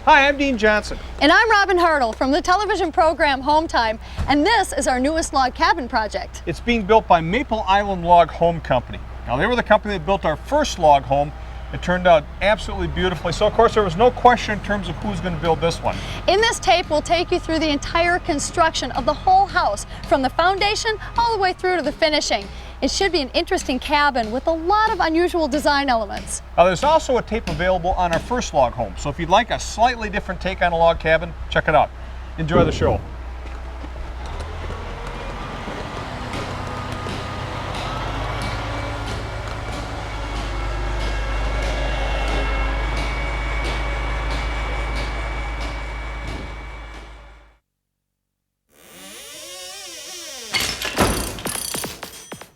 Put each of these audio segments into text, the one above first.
Hi, I'm Dean Johnson. And I'm Robin Hartle from the television program HomeTime, and this is our newest log cabin project. It's being built by Maple Island Log Home Company. Now, they were the company that built our first log home. It turned out absolutely beautifully, so of course there was no question in terms of who's going to build this one. In this tape, we'll take you through the entire construction of the whole house, from the foundation all the way through to the finishing. It should be an interesting cabin with a lot of unusual design elements. Now, there's also a tape available on our first log home, so if you'd like a slightly different take on a log cabin, check it out. Enjoy the show.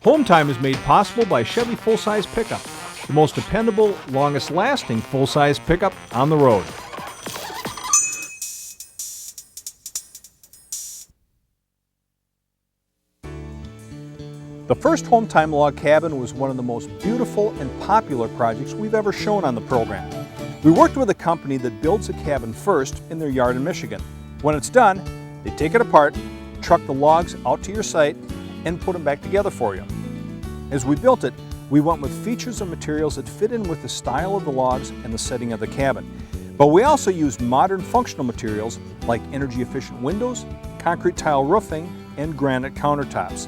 HomeTime is made possible by Chevy full-size pickup, the most dependable, longest-lasting full-size pickup on the road. The first HomeTime log cabin was one of the most beautiful and popular projects we've ever shown on the program. We worked with a company that builds a cabin first in their yard in Michigan. When it's done, they take it apart, truck the logs out to your site, and put them back together for you. As we built it, we went with features and materials that fit in with the style of the logs and the setting of the cabin. But we also used modern functional materials like energy-efficient windows, concrete tile roofing, and granite countertops.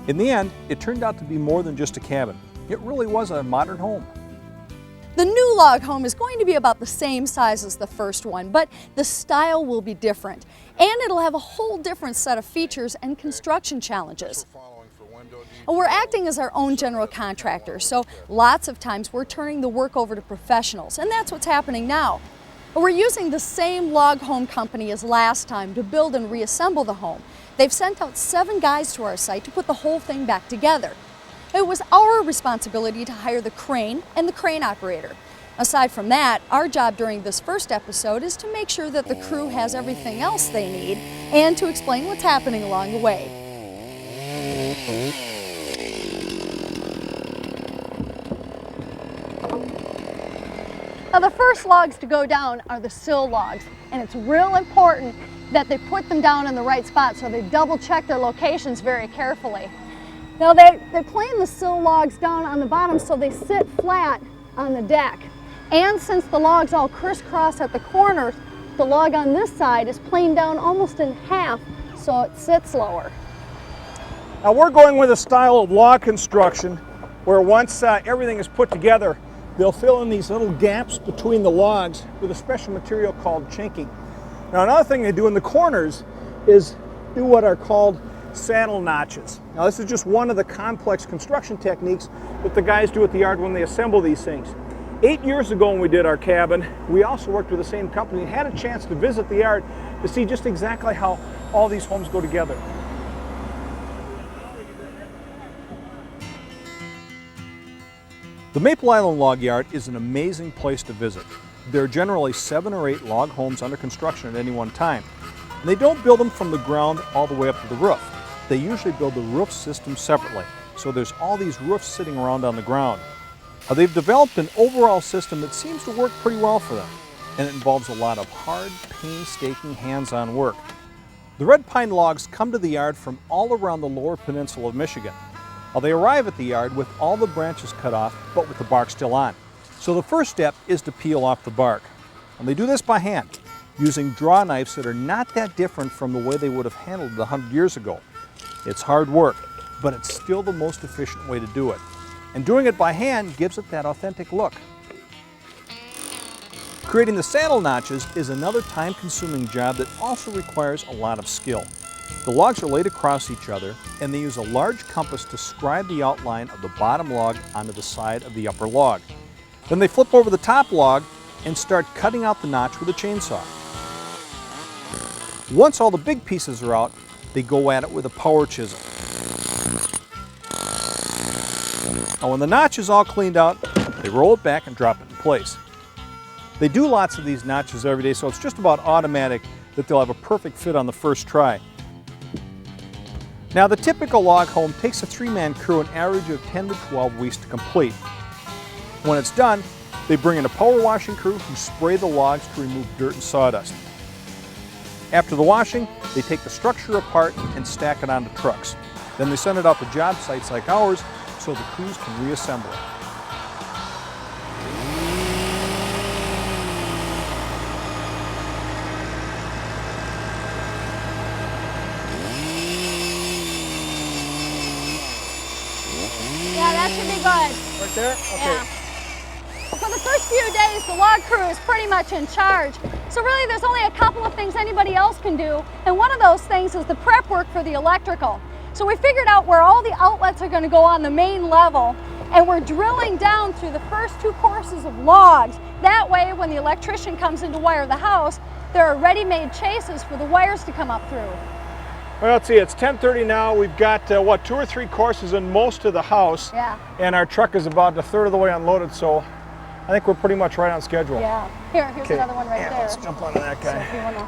In the end, it turned out to be more than just a cabin. It really was a modern home. The new log home is going to be about the same size as the first one, but the style will be different. And it'll have a whole different set of features and construction challenges. And we're acting as our own general contractor, so lots of times we're turning the work over to professionals, and that's what's happening now. We're using the same log home company as last time to build and reassemble the home. They've sent out 7 guys to our site to put the whole thing back together. It was our responsibility to hire the crane and the crane operator. Aside from that, our job during this first episode is to make sure that the crew has everything else they need and to explain what's happening along the way. Now, the first logs to go down are the sill logs, and it's real important that they put them down in the right spot, so they double check their locations very carefully. Now, they plane the sill logs down on the bottom so they sit flat on the deck. And since the logs all crisscross at the corners, the log on this side is planed down almost in half so it sits lower. Now, we're going with a style of log construction where once everything is put together, they'll fill in these little gaps between the logs with a special material called chinking. Now, another thing they do in the corners is do what are called saddle notches. Now, this is just one of the complex construction techniques that the guys do at the yard when they assemble these things. 8 years ago when we did our cabin, we also worked with the same company and had a chance to visit the yard to see just exactly how all these homes go together. The Maple Island Log Yard is an amazing place to visit. There are generally 7 or 8 log homes under construction at any one time. And they don't build them from the ground all the way up to the roof. They usually build the roof system separately, so there's all these roofs sitting around on the ground. Now, they've developed an overall system that seems to work pretty well for them, and it involves a lot of hard, painstaking, hands-on work. The red pine logs come to the yard from all around the lower peninsula of Michigan. Now, they arrive at the yard with all the branches cut off, but with the bark still on. So the first step is to peel off the bark. And they do this by hand, using draw knives that are not that different from the way they would have handled it 100 years ago. It's hard work, but it's still the most efficient way to do it. And doing it by hand gives it that authentic look. Creating the saddle notches is another time-consuming job that also requires a lot of skill. The logs are laid across each other, and they use a large compass to scribe the outline of the bottom log onto the side of the upper log. Then they flip over the top log and start cutting out the notch with a chainsaw. Once all the big pieces are out, they go at it with a power chisel. Now, when the notch is all cleaned out, they roll it back and drop it in place. They do lots of these notches every day, so it's just about automatic that they'll have a perfect fit on the first try. Now, the typical log home takes a 3-man crew an average of 10 to 12 weeks to complete. When it's done, They bring in a power washing crew who spray the logs to remove dirt and sawdust. After the washing, they take the structure apart and stack it onto trucks. Then they send it out to job sites like ours so the crews can reassemble it. Yeah, that should be good. Right there? Okay. Yeah. For the first few days, the log crew is pretty much in charge. So really, there's only a couple of things anybody else can do, and one of those things is the prep work for the electrical. So we figured out where all the outlets are going to go on the main level, and we're drilling down through the first 2 courses of logs. That way, when the electrician comes in to wire the house, there are ready-made chases for the wires to come up through. Well, let's see, it's 10:30 now. We've got, 2 or 3 courses in most of the house. Yeah. And our truck is about a third of the way unloaded, so I think we're pretty much right on schedule. Yeah. Here's Okay. another one right Yeah, there. let's jump onto that So guy. if you wanna...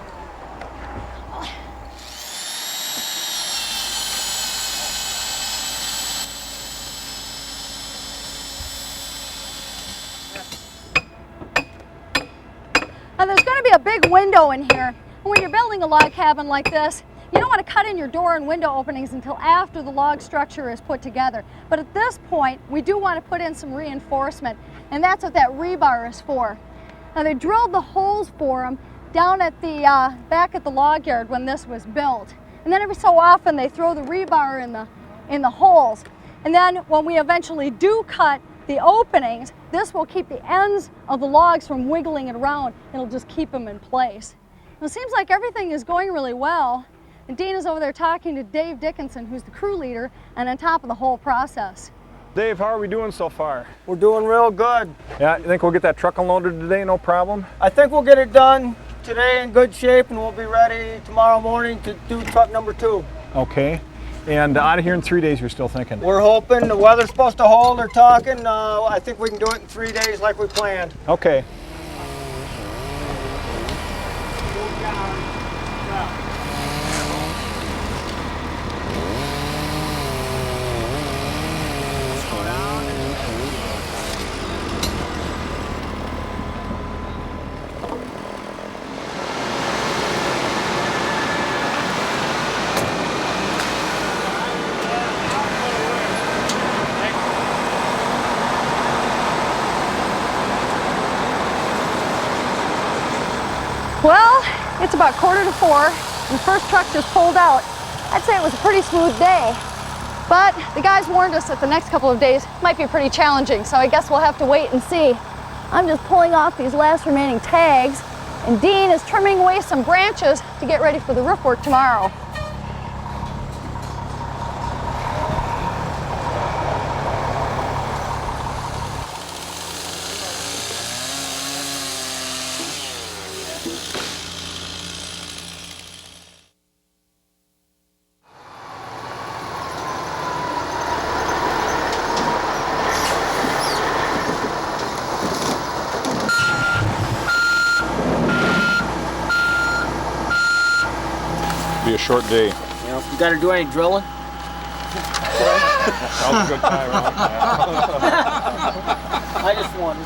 Now there's going to be a big window in here. And when you're building a log cabin like this, you don't want to cut in your door and window openings until after the log structure is put together. But at this point, we do want to put in some reinforcement, and that's what that rebar is for. Now they drilled the holes for them down at the back at the log yard when this was built. And then every so often they throw the rebar in the holes. And then when we eventually do cut the openings, this will keep the ends of the logs from wiggling it around. It'll just keep them in place. Now, it seems like everything is going really well. And Dean is over there talking to Dave Dickinson, who's the crew leader, and on top of the whole process. Dave, how are we doing so far? We're doing real good. Yeah, you think we'll get that truck unloaded today, no problem? I think we'll get it done today in good shape, and we'll be ready tomorrow morning to do truck number 2. Okay. And out of here in 3 days, you're still thinking? We're hoping the weather's supposed to hold. They're talking. I think we can do it in 3 days like we planned. Okay. Well, it's about 3:45, and the first truck just pulled out. I'd say it was a pretty smooth day, but the guys warned us that the next couple of days might be pretty challenging, so I guess we'll have to wait and see. I'm just pulling off these last remaining tags, and Dean is trimming away some branches to get ready for the roof work tomorrow. Be a short day. You know, you got to do any drilling? That was a good time, huh? I just wondered.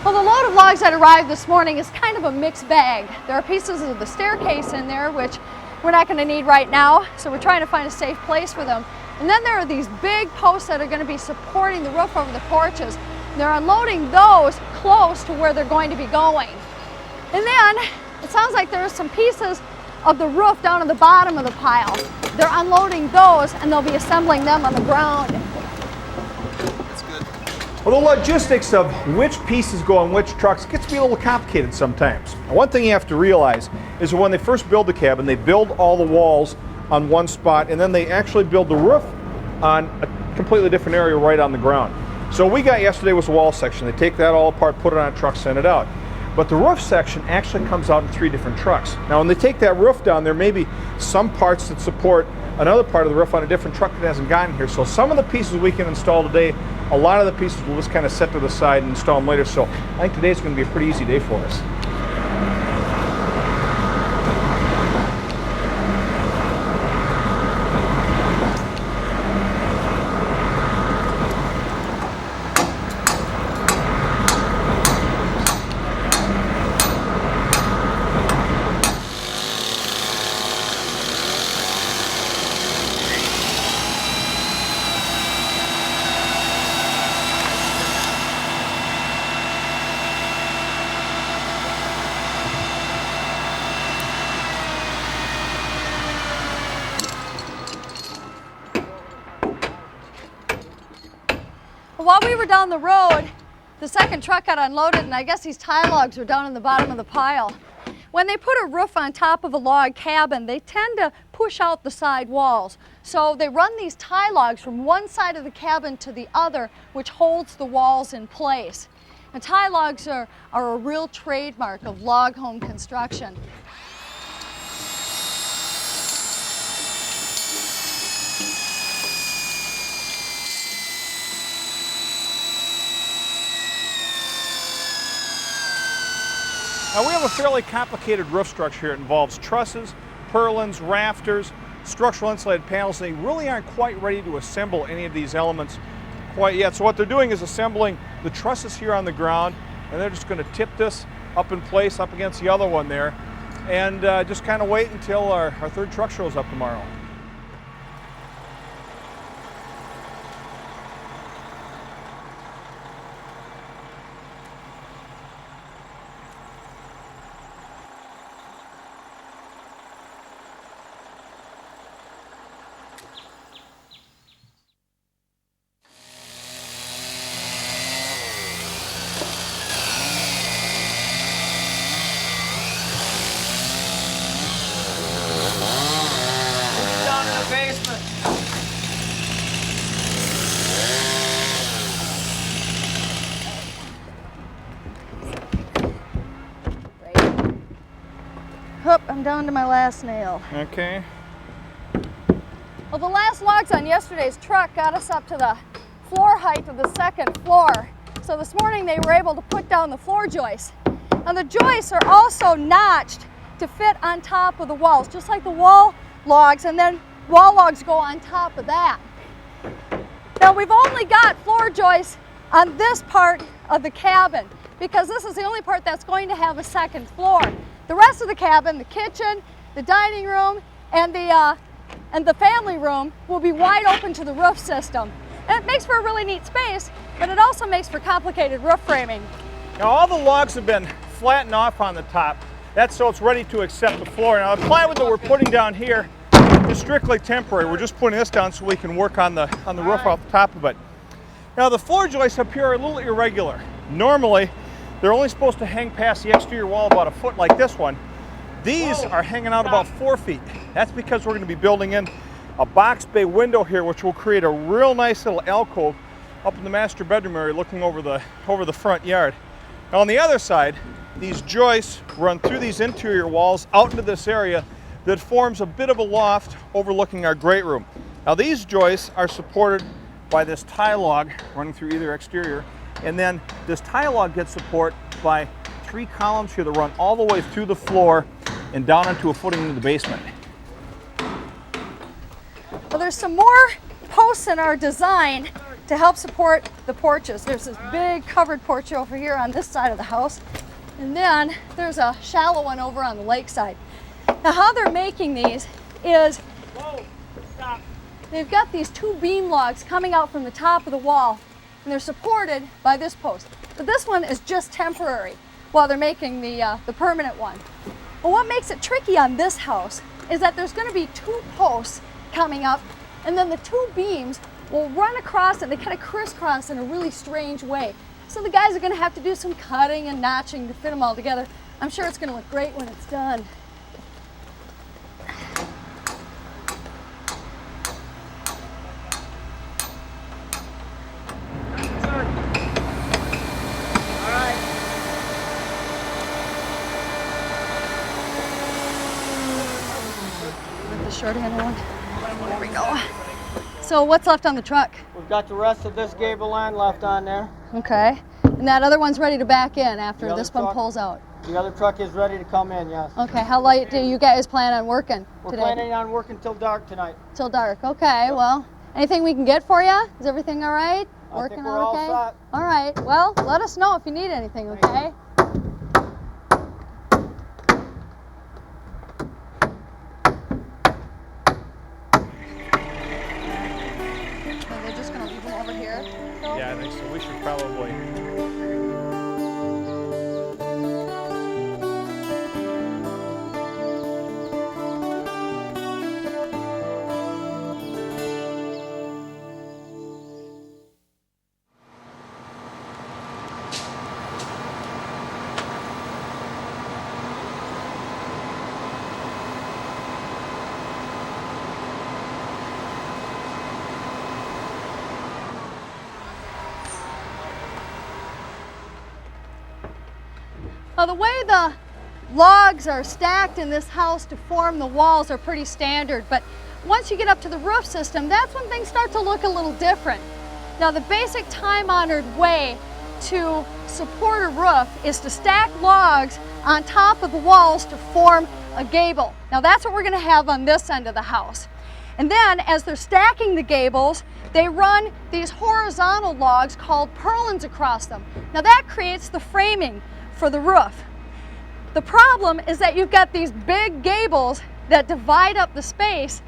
Well, the load of logs that arrived this morning is kind of a mixed bag. There are pieces of the staircase in there, which we're not going to need right now, so we're trying to find a safe place for them. And then there are these big posts that are going to be supporting the roof over the porches. They're unloading those close to where they're going to be going. And then it sounds like there are some pieces of the roof down at the bottom of the pile. They're unloading those, and they'll be assembling them on the ground. Well, the logistics of which pieces go on which trucks gets to be a little complicated sometimes. One thing you have to realize is that when they first build the cabin, they build all the walls on one spot, and then they actually build the roof on a completely different area right on the ground. So what we got yesterday was a wall section. They take that all apart, put it on a truck, send it out. But the roof section actually comes out in 3 different trucks. Now when they take that roof down, there may be some parts that support another part of the roof on a different truck that hasn't gotten here. So some of the pieces we can install today a lot of the pieces we'll just kind of set to the side and install them later. So I think today's going to be a pretty easy day for us. While we were down the road, the second truck got unloaded, and I guess these tie logs were down in the bottom of the pile. When they put a roof on top of a log cabin, they tend to push out the side walls. So they run these tie logs from one side of the cabin to the other, which holds the walls in place. And tie logs are a real trademark of log home construction. Now we have a fairly complicated roof structure here. It involves trusses, purlins, rafters, structural insulated panels. They really aren't quite ready to assemble any of these elements quite yet. So what they're doing is assembling the trusses here on the ground, and they're just going to tip this up in place up against the other one there, and just kind of wait until our third truck shows up tomorrow. Down in the basement. Hup, I'm down to my last nail. Okay. Well, the last logs on yesterday's truck got us up to the floor height of the second floor. So this morning they were able to put down the floor joists. And the joists are also notched to fit on top of the walls, just like the wall logs, and then wall logs go on top of that. Now we've only got floor joists on this part of the cabin because this is the only part that's going to have a second floor. The rest of the cabin, the kitchen, the dining room, and the family room will be wide open to the roof system. And it makes for a really neat space, but it also makes for complicated roof framing. Now all the logs have been flattened off on the top. That's so it's ready to accept the floor. Now the plywood that we're putting down here is strictly temporary. We're just putting this down so we can work on the roof off the top of it. Now the floor joists up here are a little irregular. Normally they're only supposed to hang past the exterior wall about a foot like this one. These are hanging out about 4 feet. That's because we're going to be building in a box bay window here, which will create a real nice little alcove up in the master bedroom area looking over the front yard. Now on the other side, these joists run through these interior walls out into this area that forms a bit of a loft overlooking our great room. Now these joists are supported by this tie log running through either exterior, and then this tie log gets support by 3 columns here that run all the way through the floor and down into a footing in the basement. Well, there's some more posts in our design to help support the porches. There's this big covered porch over here on this side of the house, and then there's a shallow one over on the lake side. Now how they're making these is they've got these 2 beam logs coming out from the top of the wall, and they're supported by this post. But this one is just temporary while they're making the permanent one. But what makes it tricky on this house is that there's going to be 2 posts coming up, and then the 2 beams will run across and they kind of crisscross in a really strange way. So the guys are going to have to do some cutting and notching to fit them all together. I'm sure it's going to look great when it's done. Short handle one. There we go. So what's left on the truck? We've got the rest of this gable end left on there. Okay. And that other one's ready to back in after this one truck, pulls out. The other truck is ready to come in, yes. Okay, how late do you guys plan on working We're today? planning on working till dark tonight. Till dark, okay, well, anything we can get for you? Is everything all right? Working I think we're out okay? all set. All right, well, let us know if you need anything, okay? Are they just gonna leave them over here? Phil? Yeah, I think so. We should probably. Well, the way the logs are stacked in this house to form the walls are pretty standard, but once you get up to the roof system, that's when things start to look a little different. Now, the basic time-honored way to support a roof is to stack logs on top of the walls to form a gable. Now, that's what we're going to have on this end of the house. And then, as they're stacking the gables, they run these horizontal logs called purlins across them. Now, that creates the framing for the roof. The problem is that you've got these big gables that divide up the space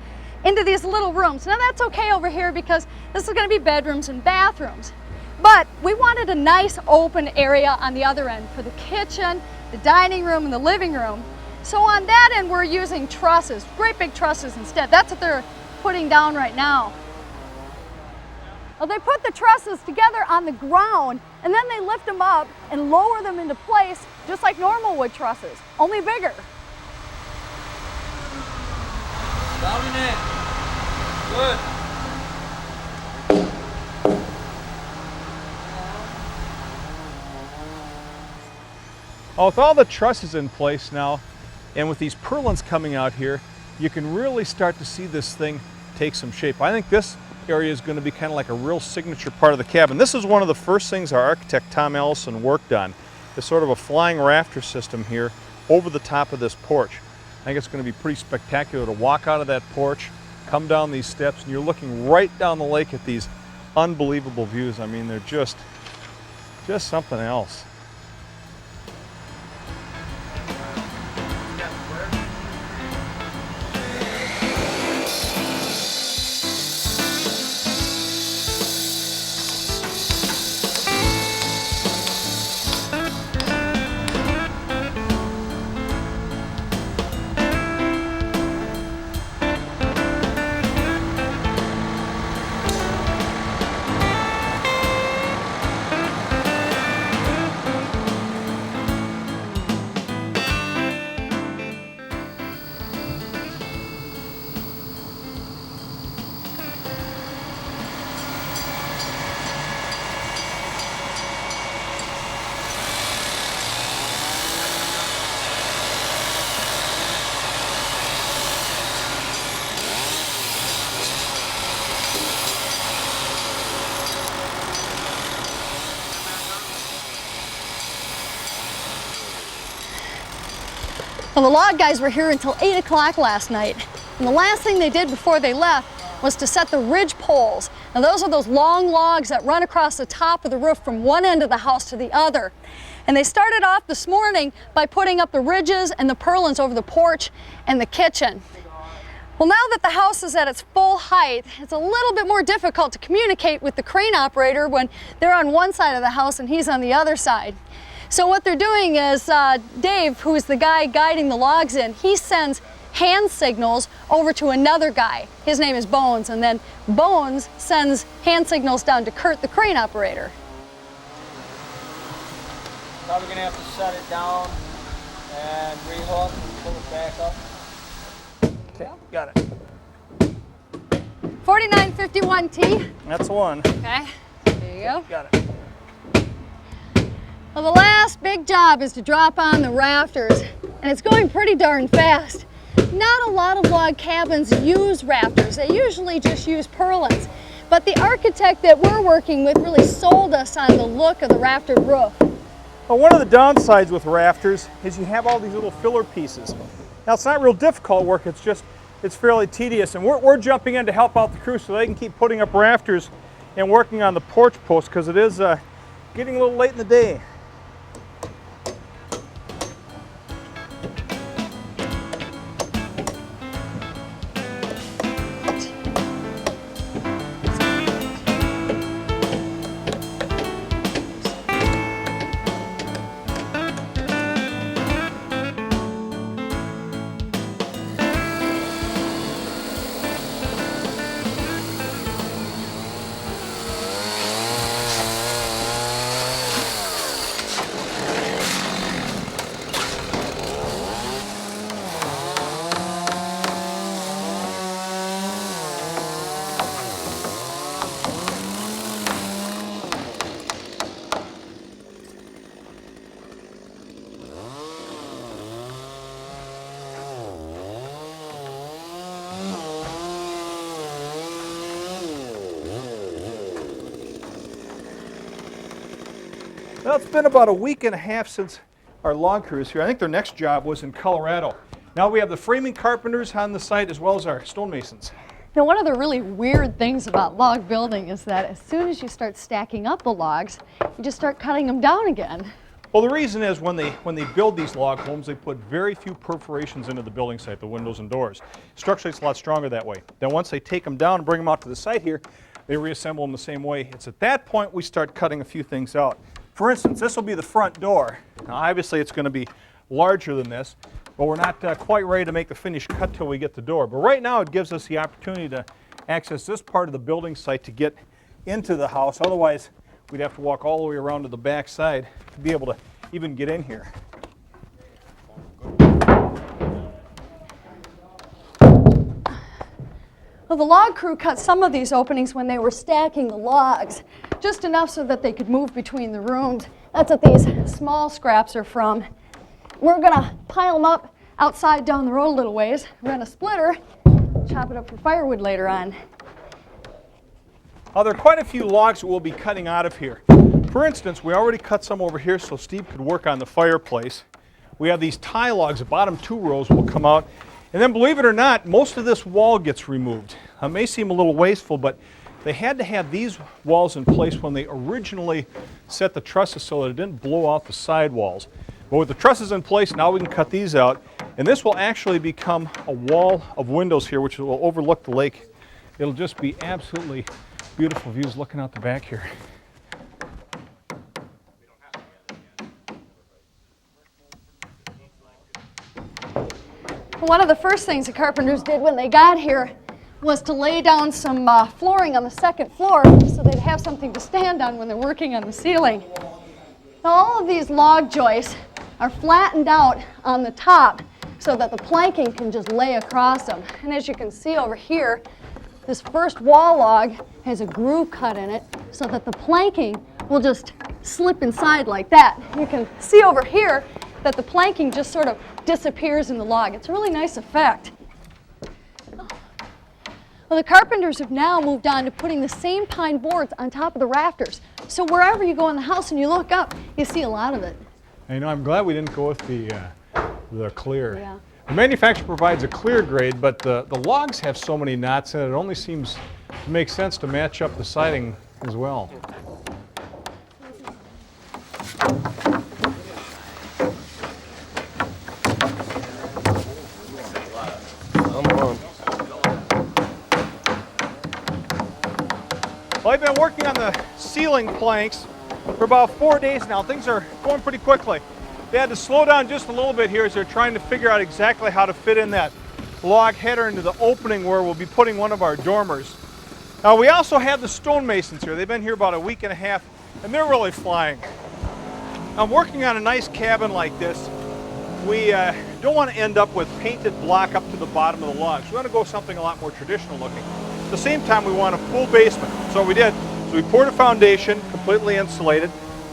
into these little rooms. Now that's okay over here because this is going to be bedrooms and bathrooms. But we wanted a nice open area on the other end for the kitchen, the dining room, and the living room. So on that end we're using trusses, great big trusses instead. That's what they're putting down right now. Well, they put the trusses together on the ground and then they lift them up and lower them into place just like normal wood trusses, only bigger. Down in. Good. Oh, with all the trusses in place now, and with these purlins coming out here, you can really start to see this thing take some shape. I think this area is going to be kind of like a real signature part of the cabin. This is one of the first things our architect Tom Ellison worked on. It's sort of a flying rafter system here over the top of this porch. I think it's going to be pretty spectacular to walk out of that porch, come down these steps, and you're looking right down the lake at these unbelievable views. I mean, they're just something else. Well, the log guys were here until 8 o'clock last night, and the last thing they did before they left was to set the ridge poles. Now those are those long logs that run across the top of the roof from one end of the house to the other. And they started off this morning by putting up the ridges and the purlins over the porch and the kitchen. Well, now that the house is at its full height, it's a little bit more difficult to communicate with the crane operator when they're on one side of the house and he's on the other side. So what they're doing is Dave, who is the guy guiding the logs in, he sends hand signals over to another guy. His name is Bones, and then Bones sends hand signals down to Kurt, the crane operator. Probably gonna have to set it down and rehook and pull it back up. Okay, got it. 4951T. That's the one. Okay, there you go. Got it. Well, the last big job is to drop on the rafters, and it's going pretty darn fast. Not a lot of log cabins use rafters. They usually just use purlins. But the architect that we're working with really sold us on the look of the raftered roof. Well, one of the downsides with rafters is you have all these little filler pieces. Now, it's not real difficult work, it's fairly tedious, and we're jumping in to help out the crew so they can keep putting up rafters and working on the porch post, because it is getting a little late in the day. Well, it's been about a week and a half since our log crew is here. I think their next job was in Colorado. Now we have the framing carpenters on the site as well as our stonemasons. Now, one of the really weird things about log building is that as soon as you start stacking up the logs, you just start cutting them down again. Well, the reason is when they build these log homes, they put very few perforations into the building site, the windows and doors. Structurally, it's a lot stronger that way. Then once they take them down and bring them out to the site here, they reassemble them the same way. It's at that point we start cutting a few things out. For instance, this will be the front door. Now, obviously, it's going to be larger than this, but we're not quite ready to make the finished cut till we get the door. But right now, it gives us the opportunity to access this part of the building site to get into the house. Otherwise, we'd have to walk all the way around to the back side to be able to even get in here. Well, the log crew cut some of these openings when they were stacking the logs, just enough so that they could move between the rooms. That's what these small scraps are from. We're gonna pile them up outside down the road a little ways, run a splitter, chop it up for firewood later on. There are quite a few logs that we'll be cutting out of here. For instance, we already cut some over here so Steve could work on the fireplace. We have these tie logs, the bottom 2 rows will come out. And then, believe it or not, most of this wall gets removed. It may seem a little wasteful, but they had to have these walls in place when they originally set the trusses so that it didn't blow out the side walls. But with the trusses in place, now we can cut these out, and this will actually become a wall of windows here, which will overlook the lake. It'll just be absolutely beautiful views looking out the back here. One of the first things the carpenters did when they got here was to lay down some flooring on the second floor so they'd have something to stand on when they're working on the ceiling. Now, all of these log joists are flattened out on the top so that the planking can just lay across them. And as you can see over here, this first wall log has a groove cut in it so that the planking will just slip inside like that. You can see over here that the planking just sort of disappears in the log. It's a really nice effect. Well, the carpenters have now moved on to putting the same pine boards on top of the rafters. So wherever you go in the house and you look up, you see a lot of it. You know, I'm glad we didn't go with the clear. Yeah. The manufacturer provides a clear grade, but the logs have so many knots in it, it only seems to make sense to match up the siding as well. Well, I've been working on the ceiling planks for about 4 days now. Things are going pretty quickly. They had to slow down just a little bit here as they're trying to figure out exactly how to fit in that log header into the opening where we'll be putting one of our dormers. Now, we also have the stonemasons here. They've been here about a week and a half, and they're really flying. I'm working on a nice cabin like this. We don't want to end up with painted block up to the bottom of the logs. We want to go something a lot more traditional looking. At the same time, we want a full basement. So what we did is we poured a foundation, completely insulated.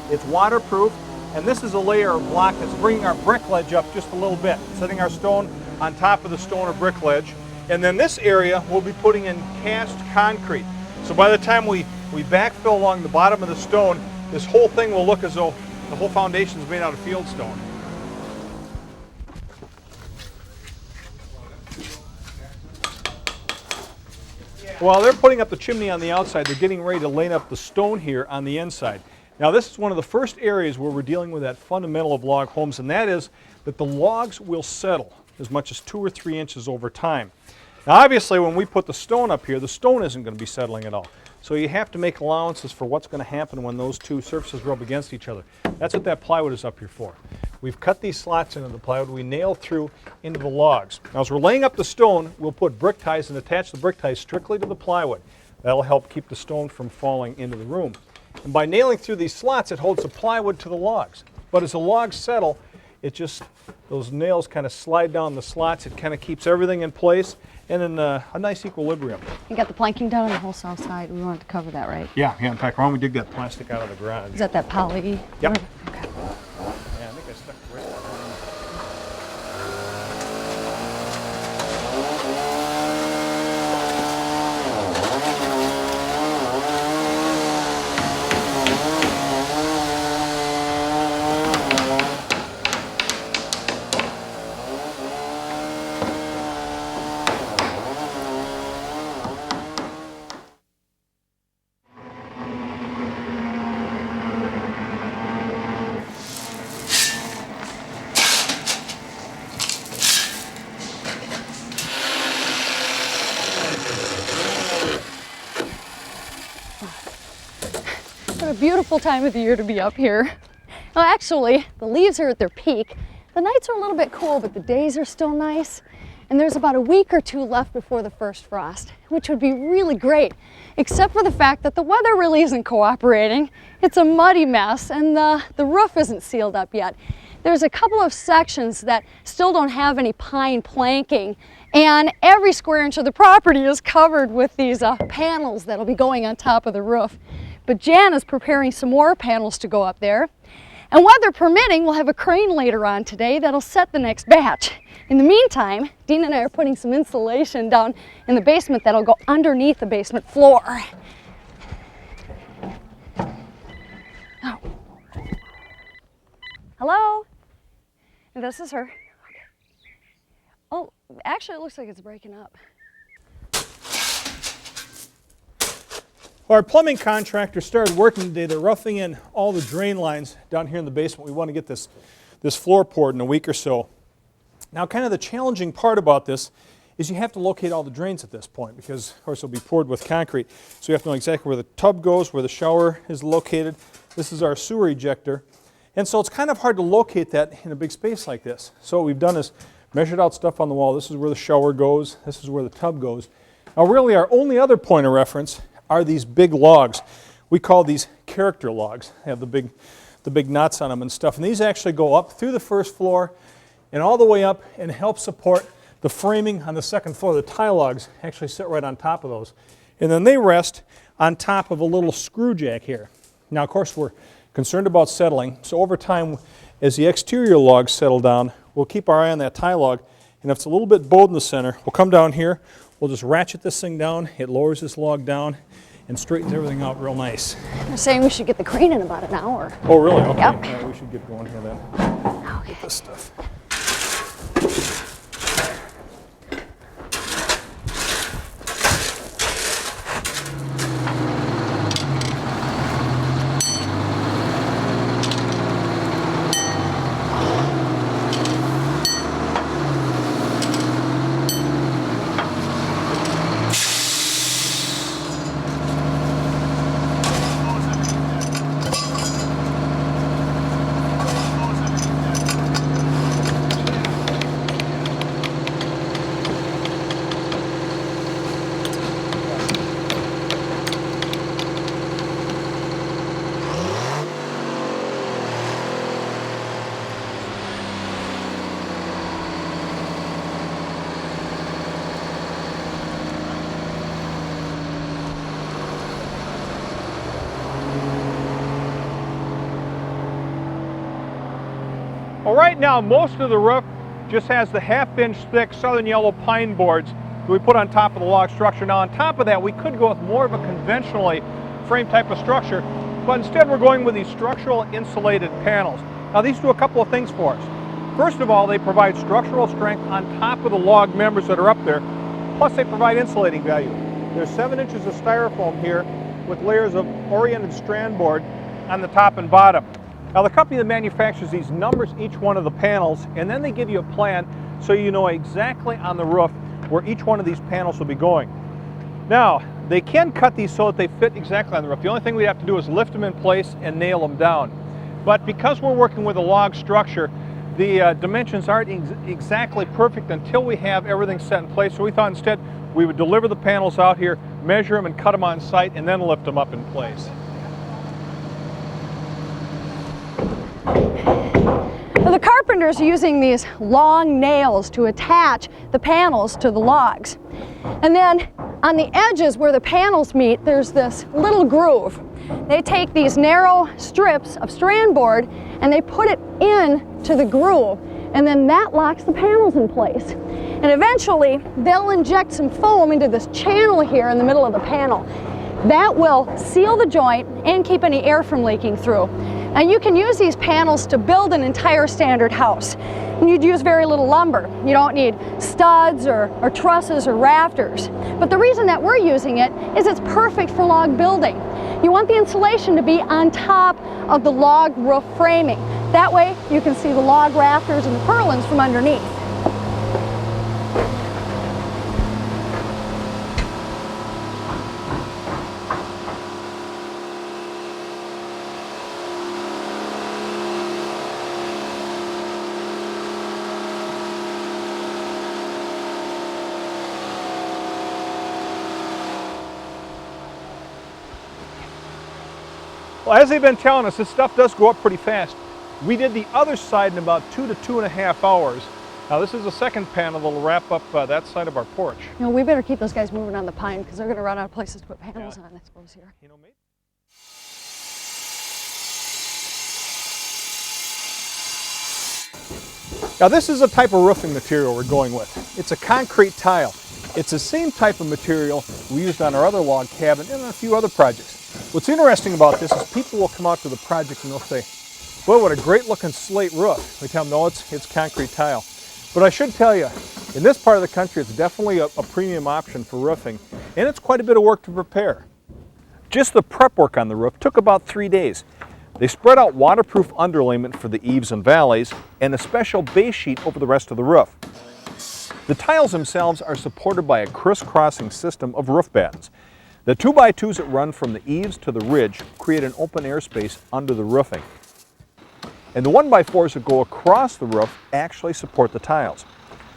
It's waterproof, and this is a layer of block that's bringing our brick ledge up just a little bit, setting our stone on top of the stone or brick ledge. And then this area we'll be putting in cast concrete. So by the time we backfill along the bottom of the stone, this whole thing will look as though the whole foundation is made out of field stone. While they're putting up the chimney on the outside, they're getting ready to lay up the stone here on the inside. Now this is one of the first areas where we're dealing with that fundamental of log homes, and that is that the logs will settle as much as 2 or 3 inches over time. Now obviously when we put the stone up here, the stone isn't going to be settling at all. So you have to make allowances for what's going to happen when those two surfaces rub against each other. That's what that plywood is up here for. We've cut these slots into the plywood, we nail through into the logs. Now as we're laying up the stone, we'll put brick ties and attach the brick ties strictly to the plywood. That'll help keep the stone from falling into the room. And by nailing through these slots, it holds the plywood to the logs. But as the logs settle, it just, those nails kind of slide down the slots. It kind of keeps everything in place and in a nice equilibrium. You got the planking done on the whole south side. We wanted to cover that, right? Yeah. In fact, why don't we dig that plastic out of the garage? Is that poly? Yep. Okay. Yeah, I think I stuck it right there. What a beautiful time of the year to be up here. Well, actually, the leaves are at their peak. The nights are a little bit cool, but the days are still nice. And there's about a week or two left before the first frost, which would be really great, except for the fact that the weather really isn't cooperating. It's a muddy mess, and the roof isn't sealed up yet. There's a couple of sections that still don't have any pine planking, and every square inch of the property is covered with these panels that'll be going on top of the roof. But Jan is preparing some more panels to go up there. And weather permitting, we'll have a crane later on today that'll set the next batch. In the meantime, Dean and I are putting some insulation down in the basement that'll go underneath the basement floor. Oh. Hello? This is her. Okay. Oh, actually it looks like it's breaking up. Well, our plumbing contractor started working today. They're roughing in all the drain lines down here in the basement. We want to get this floor poured in a week or so. Now, kind of the challenging part about this is you have to locate all the drains at this point because, of course, it'll be poured with concrete. So you have to know exactly where the tub goes, where the shower is located. This is our sewer ejector. And so it's kind of hard to locate that in a big space like this. So what we've done is measured out stuff on the wall. This is where the shower goes. This is where the tub goes. Now, really, our only other point of reference are these big logs. We call these character logs. They have the big nuts on them and stuff. And these actually go up through the first floor and all the way up and help support the framing on the second floor. The tie logs actually sit right on top of those. And then they rest on top of a little screw jack here. Now, of course, we're concerned about settling. So over time, as the exterior logs settle down, we'll keep our eye on that tie log. And if it's a little bit bowed in the center, we'll come down here. We'll just ratchet this thing down. It lowers this log down and straightens everything out real nice. They're saying we should get the crane in about an hour. Oh, really? Okay. Yep. Yeah, we should get going here then. Okay. Get this stuff. Well, right now, most of the roof just has the 1/2 inch thick southern yellow pine boards that we put on top of the log structure. Now on top of that, we could go with more of a conventionally frame type of structure, but instead we're going with these structural insulated panels. Now these do a couple of things for us. First of all, they provide structural strength on top of the log members that are up there, plus they provide insulating value. There's 7 inches of styrofoam here with layers of oriented strand board on the top and bottom. Now the company that manufactures these numbers each one of the panels, and then they give you a plan so you know exactly on the roof where each one of these panels will be going. Now, they can cut these so that they fit exactly on the roof. The only thing we have to do is lift them in place and nail them down. But because we're working with a log structure, the dimensions aren't exactly perfect until we have everything set in place. So we thought instead we would deliver the panels out here, measure them and cut them on site, and then lift them up in place. The carpenter's using these long nails to attach the panels to the logs. And then on the edges where the panels meet, there's this little groove. They take these narrow strips of strand board and they put it into the groove, and then that locks the panels in place. And eventually they'll inject some foam into this channel here in the middle of the panel. That will seal the joint and keep any air from leaking through. And you can use these panels to build an entire standard house. And you'd use very little lumber. You don't need studs or trusses or rafters. But the reason that we're using it is it's perfect for log building. You want the insulation to be on top of the log roof framing. That way you can see the log rafters and the purlins from underneath. Well, as they've been telling us, this stuff does go up pretty fast. We did the other side in about 2 to 2.5 hours. Now this is the second panel that'll wrap up that side of our porch. You know, we better keep those guys moving on the pine because they're going to run out of places to put panels on, I suppose, here. You know, maybe. Now this is a type of roofing material we're going with. It's a concrete tile. It's the same type of material we used on our other log cabin and on a few other projects. What's interesting about this is people will come out to the project and they'll say, boy, what a great looking slate roof. We tell them, no, it's concrete tile. But I should tell you, in this part of the country, it's definitely a premium option for roofing, and it's quite a bit of work to prepare. Just the prep work on the roof took about 3 days. They spread out waterproof underlayment for the eaves and valleys and a special base sheet over the rest of the roof. The tiles themselves are supported by a crisscrossing system of roof battens. The 2x2s that run from the eaves to the ridge create an open air space under the roofing. And the 1x4s that go across the roof actually support the tiles.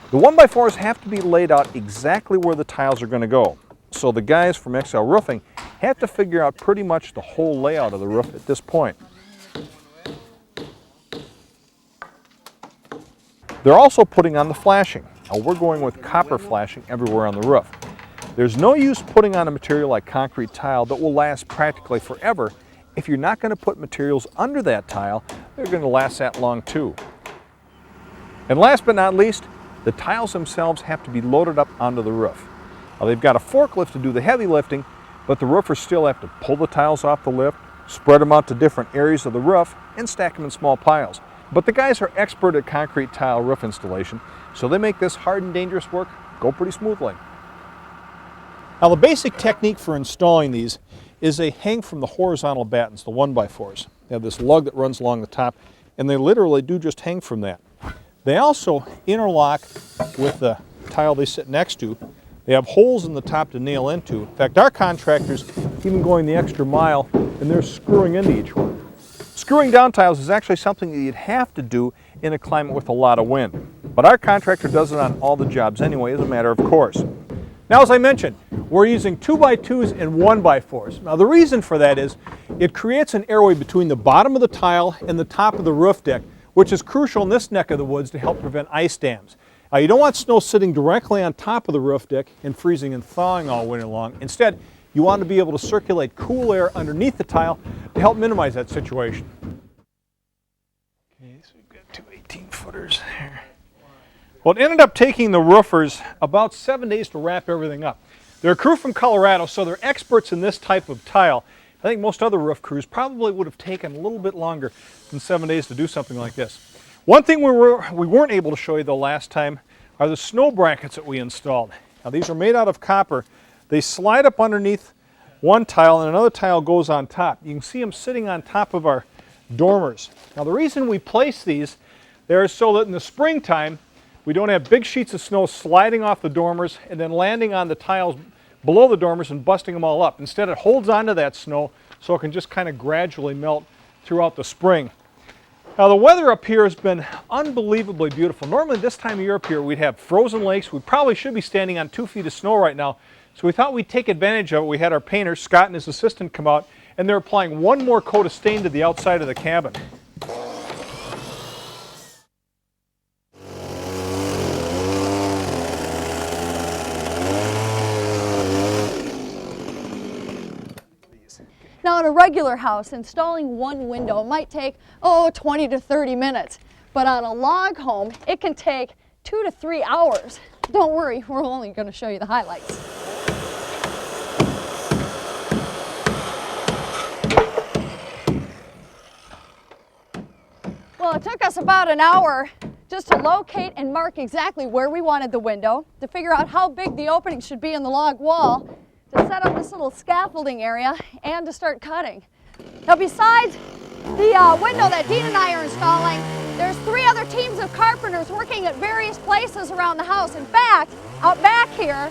The 1x4s have to be laid out exactly where the tiles are going to go. So the guys from XL Roofing have to figure out pretty much the whole layout of the roof at this point. They're also putting on the flashing. Now we're going with copper flashing everywhere on the roof. There's no use putting on a material like concrete tile that will last practically forever if you're not going to put materials under that tile that are going to last that long too. And last but not least, the tiles themselves have to be loaded up onto the roof. Now they've got a forklift to do the heavy lifting, but the roofers still have to pull the tiles off the lift, spread them out to different areas of the roof, and stack them in small piles. But the guys are expert at concrete tile roof installation, so they make this hard and dangerous work go pretty smoothly. Now the basic technique for installing these is they hang from the horizontal battens, the 1x4s. They have this lug that runs along the top, and they literally do just hang from that. They also interlock with the tile they sit next to. They have holes in the top to nail into. In fact, our contractors even going the extra mile, and they're screwing into each one. Screwing down tiles is actually something that you'd have to do in a climate with a lot of wind. But our contractor does it on all the jobs anyway, as a matter of course. Now, as I mentioned, we're using 2x2s and 1x4s. Now, the reason for that is it creates an airway between the bottom of the tile and the top of the roof deck, which is crucial in this neck of the woods to help prevent ice dams. Now, you don't want snow sitting directly on top of the roof deck and freezing and thawing all winter long. Instead, you want to be able to circulate cool air underneath the tile to help minimize that situation. Okay, so we've got two 18-footers here. Well, it ended up taking the roofers about 7 days to wrap everything up. They're a crew from Colorado, so they're experts in this type of tile. I think most other roof crews probably would have taken a little bit longer than 7 days to do something like this. One thing we weren't able to show you the last time are the snow brackets that we installed. Now these are made out of copper. They slide up underneath one tile and another tile goes on top. You can see them sitting on top of our dormers. Now the reason we place these there is so that in the springtime we don't have big sheets of snow sliding off the dormers and then landing on the tiles below the dormers and busting them all up. Instead, it holds onto that snow so it can just kind of gradually melt throughout the spring. Now the weather up here has been unbelievably beautiful. Normally this time of year up here we'd have frozen lakes. We probably should be standing on 2 feet of snow right now. So we thought we'd take advantage of it. We had our painter, Scott, and his assistant come out, and they're applying one more coat of stain to the outside of the cabin. Now in a regular house, installing one window might take, 20 to 30 minutes. But on a log home, it can take 2 to 3 hours. Don't worry, we're only going to show you the highlights. Well, it took us about an hour just to locate and mark exactly where we wanted the window, to figure out how big the opening should be in the log wall, to set up this little scaffolding area, and to start cutting. Now besides the window that Dean and I are installing, there's 3 other teams of carpenters working at various places around the house. In fact, out back here,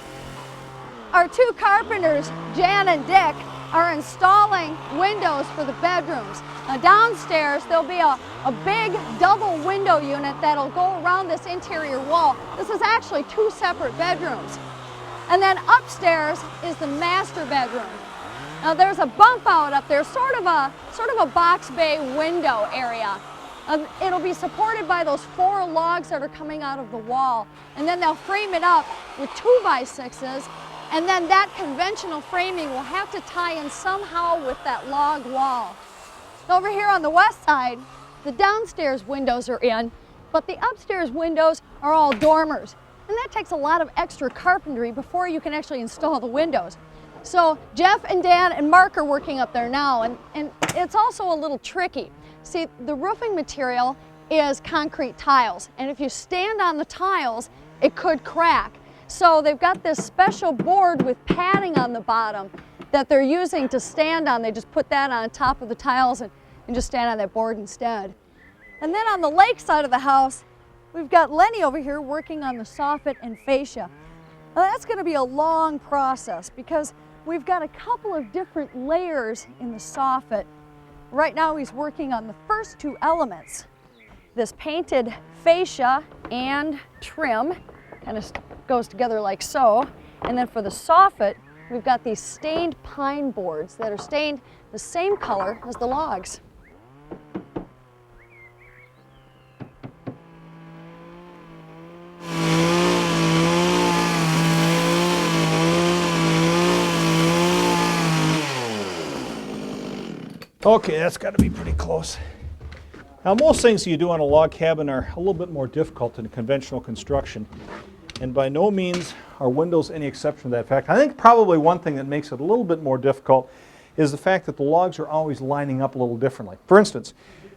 our 2 carpenters, Jan and Dick, are installing windows for the bedrooms. Now downstairs, there'll be a big double window unit that'll go around this interior wall. This is actually 2 separate bedrooms. And then upstairs is the master bedroom. Now there's a bump out up there, sort of a box bay window area. It'll be supported by those 4 logs that are coming out of the wall. And then they'll frame it up with 2x6s, and then that conventional framing will have to tie in somehow with that log wall. Over here on the west side, the downstairs windows are in, but the upstairs windows are all dormers. And that takes a lot of extra carpentry before you can actually install the windows. So Jeff and Dan and Mark are working up there now, and it's also a little tricky. See, the roofing material is concrete tiles, and if you stand on the tiles, it could crack. So they've got this special board with padding on the bottom that they're using to stand on. They just put that on top of the tiles and just stand on that board instead. And then on the lake side of the house, we've got Lenny over here working on the soffit and fascia. Now that's going to be a long process because we've got a couple of different layers in the soffit. Right now he's working on the first 2 elements. This painted fascia and trim kind of goes together like so. And then for the soffit, we've got these stained pine boards that are stained the same color as the logs. Okay, that's got to be pretty close. Now most things you do on a log cabin are a little bit more difficult than conventional construction, and by no means are windows any exception to that fact. I think probably one thing that makes it a little bit more difficult is the fact that the logs are always lining up a little differently. For instance,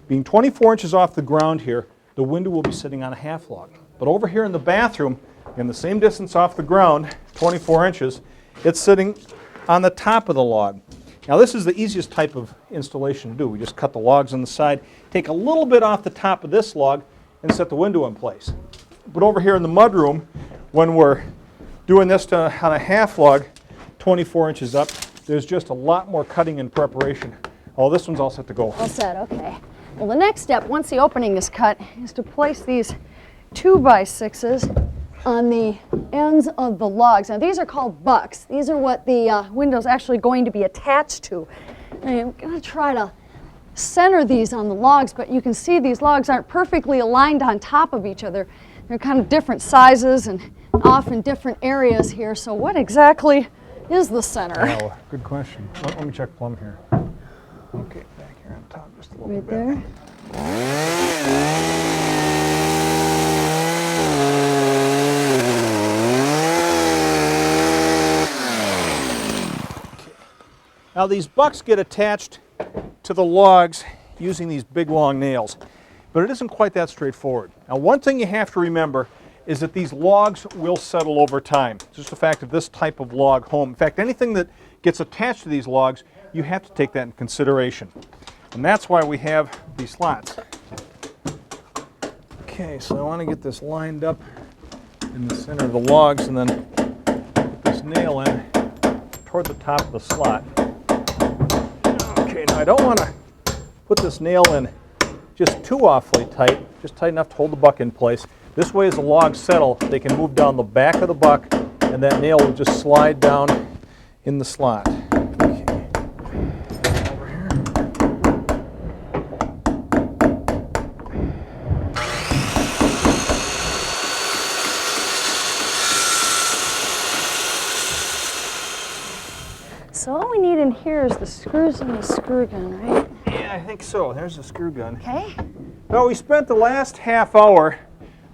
being 24 inches off the ground here, the window will be sitting on a half log. But over here in the bathroom, in the same distance off the ground, 24 inches, it's sitting on the top of the log. Now this is the easiest type of installation to do. We just cut the logs on the side, take a little bit off the top of this log, and set the window in place. But over here in the mudroom, when we're doing this on a half log, 24 inches up, there's just a lot more cutting and preparation. Oh, this one's all set to go. All set, okay. Well, the next step, once the opening is cut, is to place these 2x6s on the ends of the logs. Now these are called bucks. These are what the window's actually going to be attached to. I'm going to try to center these on the logs, but you can see these logs aren't perfectly aligned on top of each other. They're kind of different sizes and often different areas here. So what exactly is the center? Oh, good question. Let me check plumb here. Okay, back here on top just a little bit. Right there. Now these bucks get attached to the logs using these big long nails, but it isn't quite that straightforward. Now one thing you have to remember is that these logs will settle over time. It's just the fact of this type of log home. In fact, anything that gets attached to these logs, you have to take that into consideration. And that's why we have these slots. Okay, so I want to get this lined up in the center of the logs and then put this nail in toward the top of the slot. Okay, now I don't want to put this nail in just too awfully tight, just tight enough to hold the buck in place. This way as the logs settle, they can move down the back of the buck and that nail will just slide down in the slot. Okay. Over here. So all we need in here is the screws and the screw gun, right? Yeah, I think so. There's the screw gun. Okay. Well, we spent the last half hour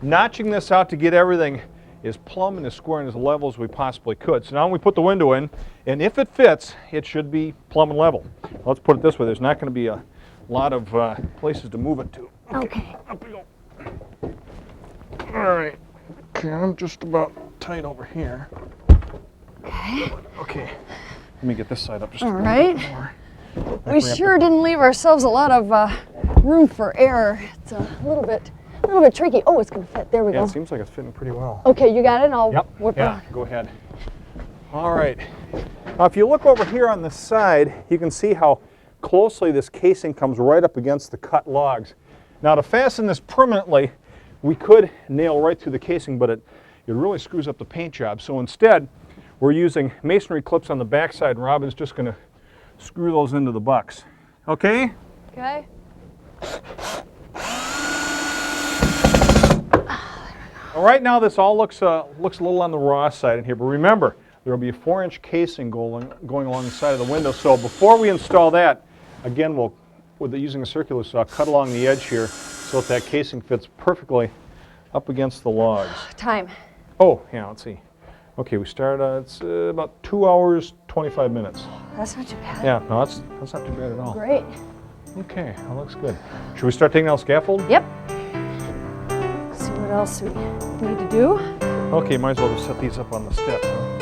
notching this out to get everything as plumb and as square and as level as we possibly could. So now we put the window in, and if it fits, it should be plumb and level. Let's put it this way, there's not going to be a lot of places to move it to. Okay. Up we go. All right. Okay, I'm just about tight over here. Okay. Okay. Let me get this side up just All a right. little bit more. We sure didn't leave ourselves a lot of room for error. It's a little bit tricky. Oh, it's going to fit. There we Yeah, go. it seems like it's fitting pretty well. Okay, you got it? And I'll Yep. whip Yeah, around. go ahead. All right. Now, if you look over here on the side, you can see how closely this casing comes right up against the cut logs. Now, to fasten this permanently, we could nail right through the casing, but it really screws up the paint job. So instead, we're using masonry clips on the backside, and Robin's just going to screw those into the bucks. Okay? Okay. Well, right now, this all looks a little on the raw side in here, but remember, there will be a 4-inch casing going along the side of the window. So before we install that, again, using a circular saw, cut along the edge here so that casing fits perfectly up against the logs. Time. Oh, yeah, let's see. Okay, we start, it's about 2 hours, 25 minutes. That's not too bad. Yeah, no, that's not too bad at all. Great. Okay, that looks good. Should we start taking out scaffold? Yep. See what else we need to do. Okay, might as well just set these up on the step. Huh?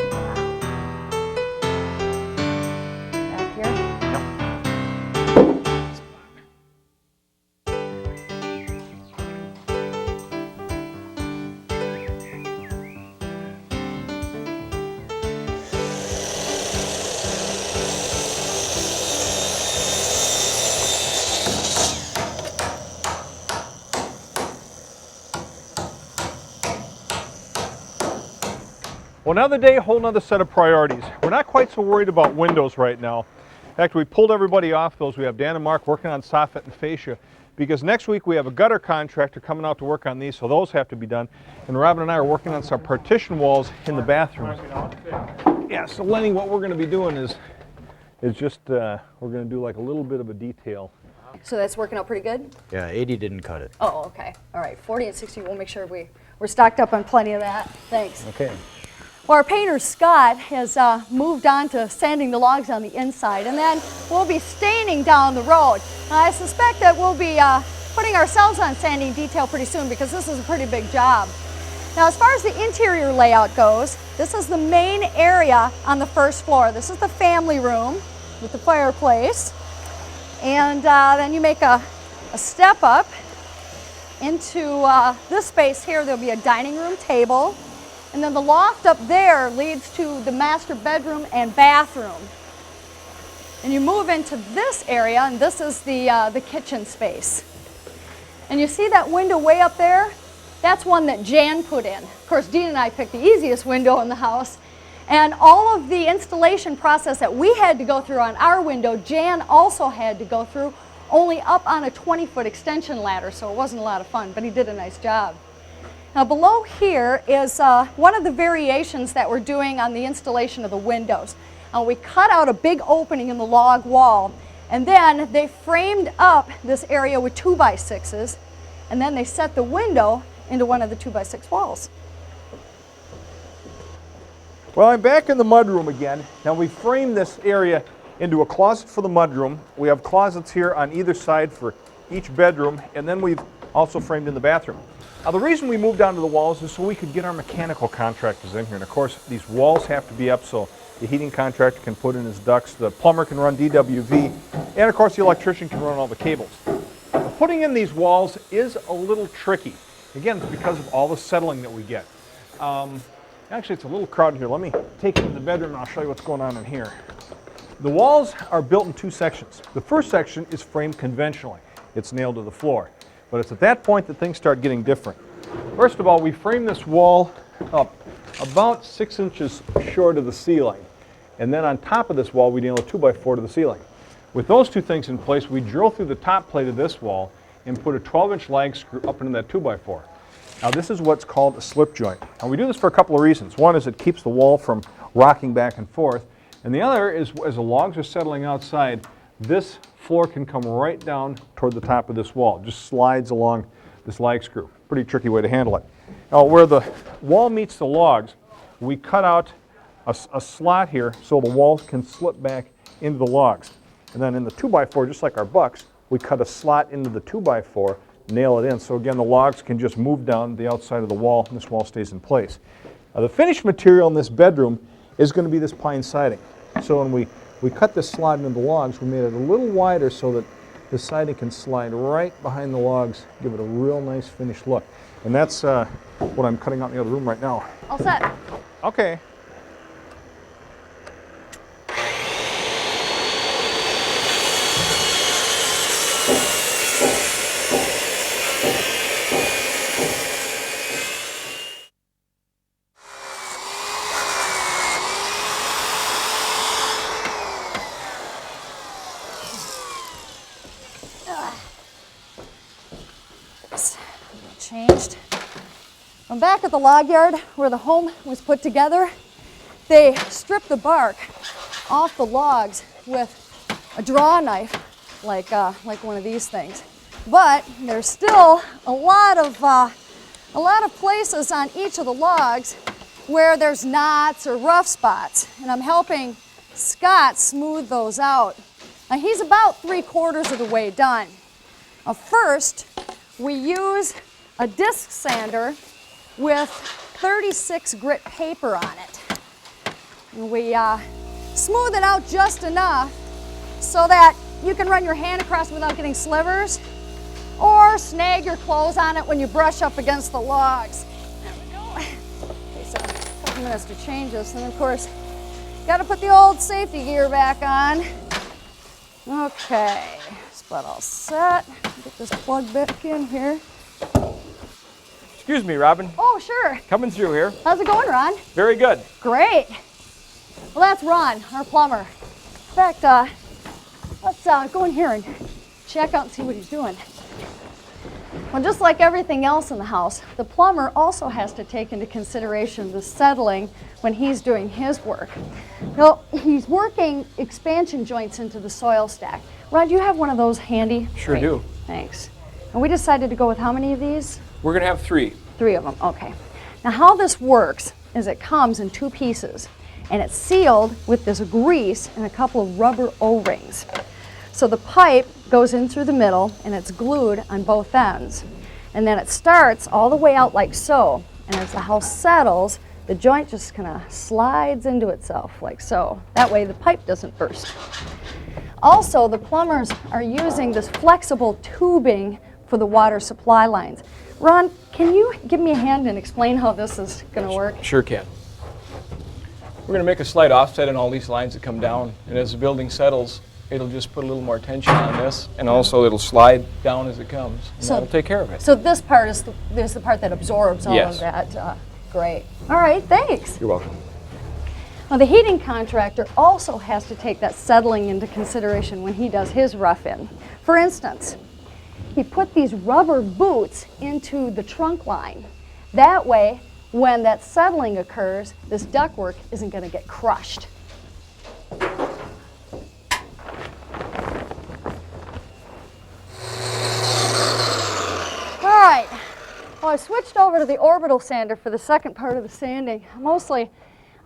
Back here. Yep. Well, another day, a whole nother set of priorities. We're not quite so worried about windows right now. In fact, we pulled everybody off those. We have Dan and Mark working on soffit and fascia because next week we have a gutter contractor coming out to work on these, so those have to be done. And Robin and I are working on some partition walls in the bathrooms. Yeah, so Lenny, what we're going to be doing is just, we're going to do like a little bit of a detail. So that's working out pretty good? Yeah, 80 didn't cut it. Oh, okay. All right, 40 and 60, we'll make sure we're stocked up on plenty of that. Thanks. Okay. Well, our painter, Scott, has moved on to sanding the logs on the inside, and then we'll be staining down the road. I suspect that we'll be putting ourselves on sanding detail pretty soon because this is a pretty big job. Now, as far as the interior layout goes, this is the main area on the first floor. This is the family room with the fireplace. And then you make a step up into this space here. There'll be a dining room table. And then the loft up there leads to the master bedroom and bathroom. And you move into this area, and this is the kitchen space. And you see that window way up there? That's one that Jan put in. Of course, Dean and I picked the easiest window in the house. And all of the installation process that we had to go through on our window, Jan also had to go through, only up on a 20-foot extension ladder, so it wasn't a lot of fun, but he did a nice job. Now below here is one of the variations that we're doing on the installation of the windows. We cut out a big opening in the log wall, and then they framed up this area with 2x6s, and then they set the window into one of the 2x6 walls. Well, I'm back in the mudroom again. Now we framed this area into a closet for the mudroom. We have closets here on either side for each bedroom, and then we've also framed in the bathroom. Now the reason we moved down to the walls is so we could get our mechanical contractors in here. And of course these walls have to be up so the heating contractor can put in his ducts, the plumber can run DWV, and of course the electrician can run all the cables. Now, putting in these walls is a little tricky. Again, it's because of all the settling that we get. Actually, it's a little crowded here. Let me take you to the bedroom and I'll show you what's going on in here. The walls are built in two sections. The first section is framed conventionally. It's nailed to the floor. But it's at that point that things start getting different. First of all, we frame this wall up about 6 inches short of the ceiling. And then on top of this wall, we nail a 2x4 to the ceiling. With those two things in place, we drill through the top plate of this wall and put a 12-inch lag screw up into that 2x4. Now this is what's called a slip joint. And we do this for a couple of reasons. One is it keeps the wall from rocking back and forth. And the other is as the logs are settling outside, this floor can come right down toward the top of this wall. It just slides along this lag screw. Pretty tricky way to handle it. Now where the wall meets the logs, we cut out a slot here so the walls can slip back into the logs. And then in the 2x4, just like our bucks, we cut a slot into the 2x4, nail it in. So again, the logs can just move down the outside of the wall and this wall stays in place. Now the finished material in this bedroom is going to be this pine siding. So when we cut this slot into the logs, we made it a little wider so that the siding can slide right behind the logs, give it a real nice finished look. And that's what I'm cutting out in the other room right now. All set. Okay. Changed. I'm back at the log yard where the home was put together. They stripped the bark off the logs with a draw knife, like one of these things. But there's still a lot of places on each of the logs where there's knots or rough spots, and I'm helping Scott smooth those out. Now he's about 3/4 of the way done. Now first, we use a disc sander with 36 grit paper on it. And we smooth it out just enough so that you can run your hand across without getting slivers, or snag your clothes on it when you brush up against the logs. There we go. Okay, so a couple minutes to change this, and of course, got to put the old safety gear back on. Okay, spot all set. Get this plug back in here. Excuse me, Robin. Oh, sure. Coming through here. How's it going, Ron? Very good. Great. Well, that's Ron, our plumber. In fact, let's go in here and check out and see what he's doing. Well, just like everything else in the house, the plumber also has to take into consideration the settling when he's doing his work. Now, he's working expansion joints into the soil stack. Ron, do you have one of those handy? Sure Great. do. Thanks. And we decided to go with how many of these? We're going to have 3. 3 of them, okay. Now how this works is it comes in 2 pieces, and it's sealed with this grease and a couple of rubber O-rings. So the pipe goes in through the middle and it's glued on both ends. And then it starts all the way out like so, and as the house settles, the joint just kind of slides into itself like so. That way the pipe doesn't burst. Also, the plumbers are using this flexible tubing for the water supply lines. Ron, can you give me a hand and explain how this is going to work? Sure can. We're going to make a slight offset in all these lines that come down, and as the building settles, it'll just put a little more tension on this, and also it'll slide down as it comes, and that'll take care of it. So this part is the part that absorbs all Yes. of that. Great. All right, thanks. You're welcome. Now the heating contractor also has to take that settling into consideration when he does his rough-in. For instance, he put these rubber boots into the trunk line. That way, when that settling occurs, this ductwork isn't going to get crushed. All right. Well, I switched over to the orbital sander for the second part of the sanding. Mostly,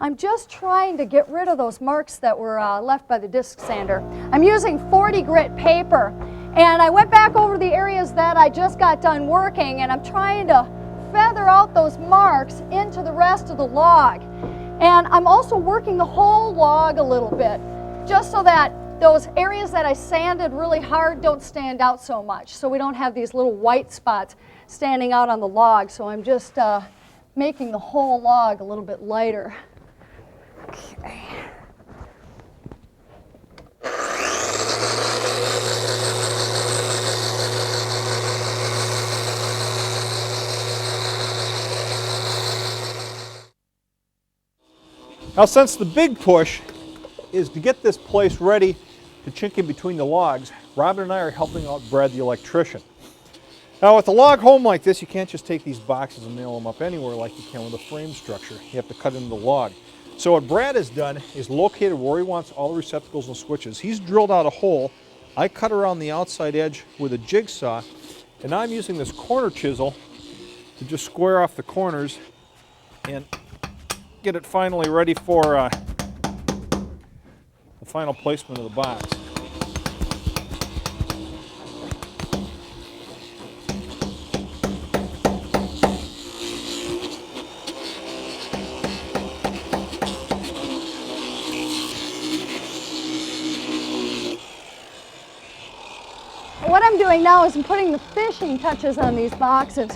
I'm just trying to get rid of those marks that were left by the disc sander. I'm using 40 grit paper, and I went back over the areas that I just got done working, and I'm trying to feather out those marks into the rest of the log. And I'm also working the whole log a little bit, just so that those areas that I sanded really hard don't stand out so much, so we don't have these little white spots standing out on the log. So I'm just making the whole log a little bit lighter. Okay. Now, since the big push is to get this place ready to chink in between the logs, Robin and I are helping out Brad, the electrician. Now, with a log home like this, you can't just take these boxes and nail them up anywhere like you can with a frame structure. You have to cut into the log. So what Brad has done is located where he wants all the receptacles and switches. He's drilled out a hole. I cut around the outside edge with a jigsaw, and I'm using this corner chisel to just square off the corners and get it finally ready for the final placement of the box. What I'm doing now is I'm putting the finishing touches on these boxes.